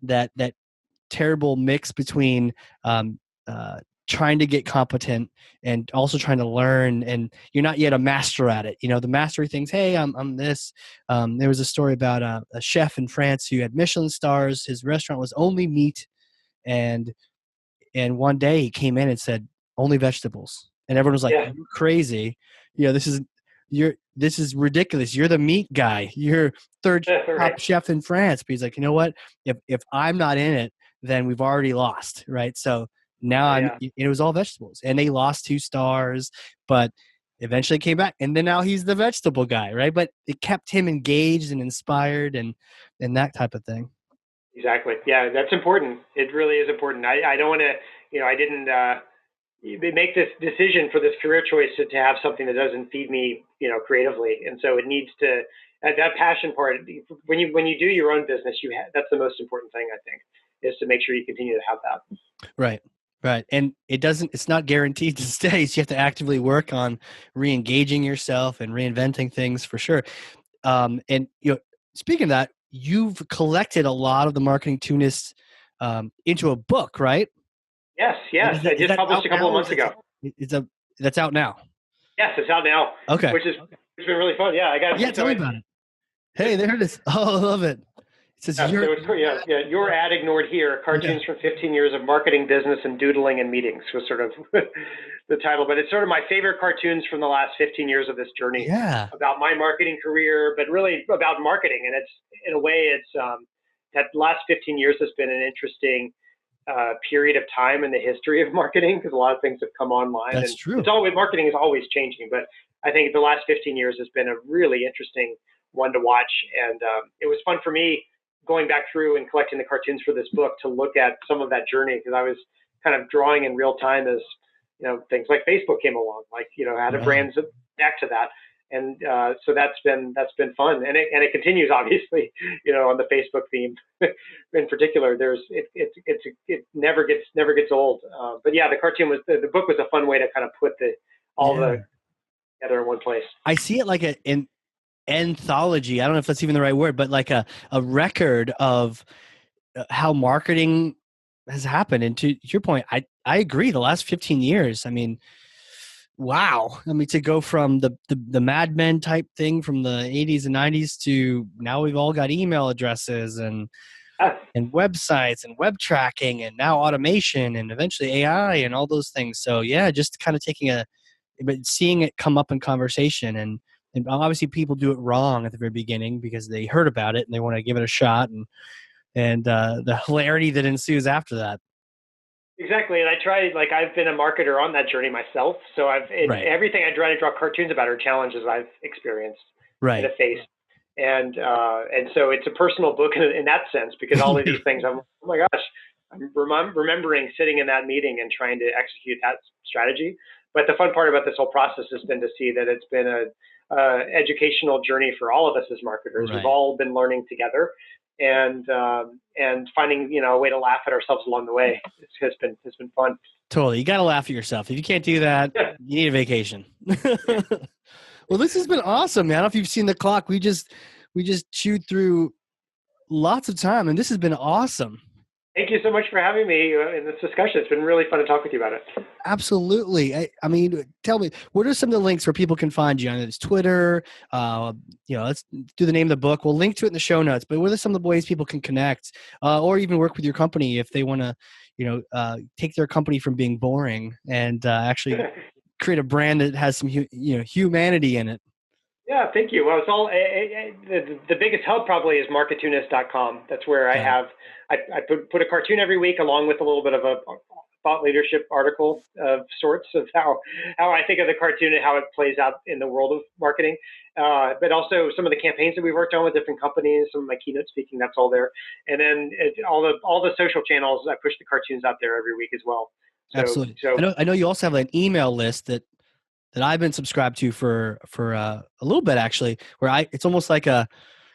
that terrible mix between um, uh, trying to get competent and also trying to learn, and you're not yet a master at it. The mastery things, hey, I'm this. There was a story about a chef in France who had Michelin stars. His restaurant was only meat, and one day he came in and said only vegetables, and everyone was like, Yeah. you're crazy. This is ridiculous. You're the meat guy. You're third top chef in France. But he's like, you know what? If I'm not in it, then we've already lost, right? So now it was all vegetables, and they lost 2 stars, but eventually came back, and then now he's the vegetable guy, right? But it kept him engaged and inspired, and that type of thing. Exactly. Yeah, that's important. It really is important. I don't want to, I didn't make this decision for this career choice to have something that doesn't feed me, creatively. And so it needs to, that passion part, when you do your own business, that's the most important thing, I think, is to make sure you continue to have that. Right. Right. And it's not guaranteed to stay. So you have to actively work on re-engaging yourself and reinventing things for sure. And, speaking of that, you've collected a lot of the Marketoonists into a book, right? Yes. I just published a couple of months ago. That's out now. Yes, it's out now. Okay. It's been really fun. Yeah, I got. Yeah, tell me about it. Hey, there it is. Oh, I love it. It says your ad ignored here. Cartoons from 15 years of marketing, business, and doodling and meetings was sort of the title. But it's sort of my favorite cartoons from the last 15 years of this journey. Yeah. About my marketing career, but really about marketing. And it's, in a way, that last 15 years has been an interesting period of time in the history of marketing, because a lot of things have come online. That's true. Marketing is always changing, but I think the last 15 years has been a really interesting one to watch. And it was fun for me going back through and collecting the cartoons for this book to look at some of that journey, because I was kind of drawing in real time as, things like Facebook came along, like, how do brands react to that? And so that's been fun, and it continues, obviously, on the Facebook theme in particular. It never gets old. But yeah, the book was a fun way to kind of put all the together in one place. I see it like an anthology. I don't know if that's even the right word, but like a record of how marketing has happened. And to your point, I agree. The last 15 years, I mean, wow. I mean, to go from the Mad Men type thing from the 80s and 90s to now we've all got email addresses and websites and web tracking and now automation and eventually AI and all those things. So yeah, just kind of but seeing it come up in conversation, and obviously people do it wrong at the very beginning because they heard about it and they want to give it a shot, and the hilarity that ensues after that. Exactly. And I've been a marketer on that journey myself. So everything I try to draw cartoons about are challenges I've experienced and faced. And so it's a personal book in that sense, because all of these things, oh my gosh, I'm remembering sitting in that meeting and trying to execute that strategy. But the fun part about this whole process has been to see that it's been a educational journey for all of us as marketers. Right. We've all been learning together, and finding a way to laugh at ourselves along the way. Has been fun. Totally, you got to laugh at yourself. If you can't do that, you need a vacation. Well, this has been awesome, man. I don't know if you've seen the clock. We just chewed through lots of time, and this has been awesome. Thank you so much for having me in this discussion. It's been really fun to talk with you about it. Absolutely. I mean, tell me, what are some of the links where people can find you? I know it's Twitter. Let's do the name of the book. We'll link to it in the show notes. But what are some of the ways people can connect, or even work with your company if they want to, take their company from being boring and actually create a brand that has some humanity in it? Yeah, thank you. Well, it's all the biggest hub probably is Marketoonist.com. That's where I put a cartoon every week along with a little bit of a thought leadership article of sorts of how I think of the cartoon and how it plays out in the world of marketing. But also some of the campaigns that we worked on with different companies, some of my keynote speaking, that's all there. And then all the social channels, I push the cartoons out there every week as well. So, absolutely. So I know you also have an email list that I've been subscribed to for a little bit, actually, where it's almost like a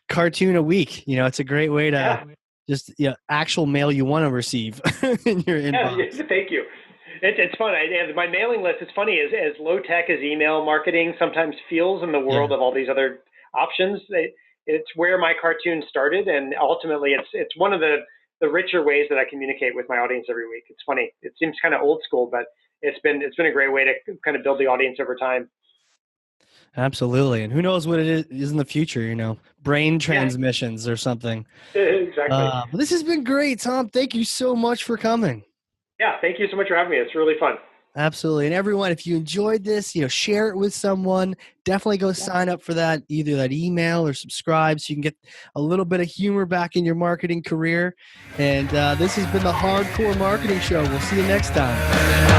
cartoon a week. It's a great way to just actual mail you want to receive in your inbox. Yeah, thank you. It's fun. My mailing list, it's funny, as low tech as email marketing sometimes feels in the world of all these other options. It's where my cartoon started, and ultimately it's one of the richer ways that I communicate with my audience every week. It's funny. It seems kind of old school, but it's been a great way to kind of build the audience over time. Absolutely. And who knows what it is in the future, brain transmissions or something. Exactly. But this has been great, Tom. Thank you so much for coming. Yeah, thank you so much for having me. It's really fun. Absolutely. And everyone, if you enjoyed this, share it with someone. Definitely go sign up for that, either that email or subscribe so you can get a little bit of humor back in your marketing career. And this has been the Hardcore Marketing Show. We'll see you next time.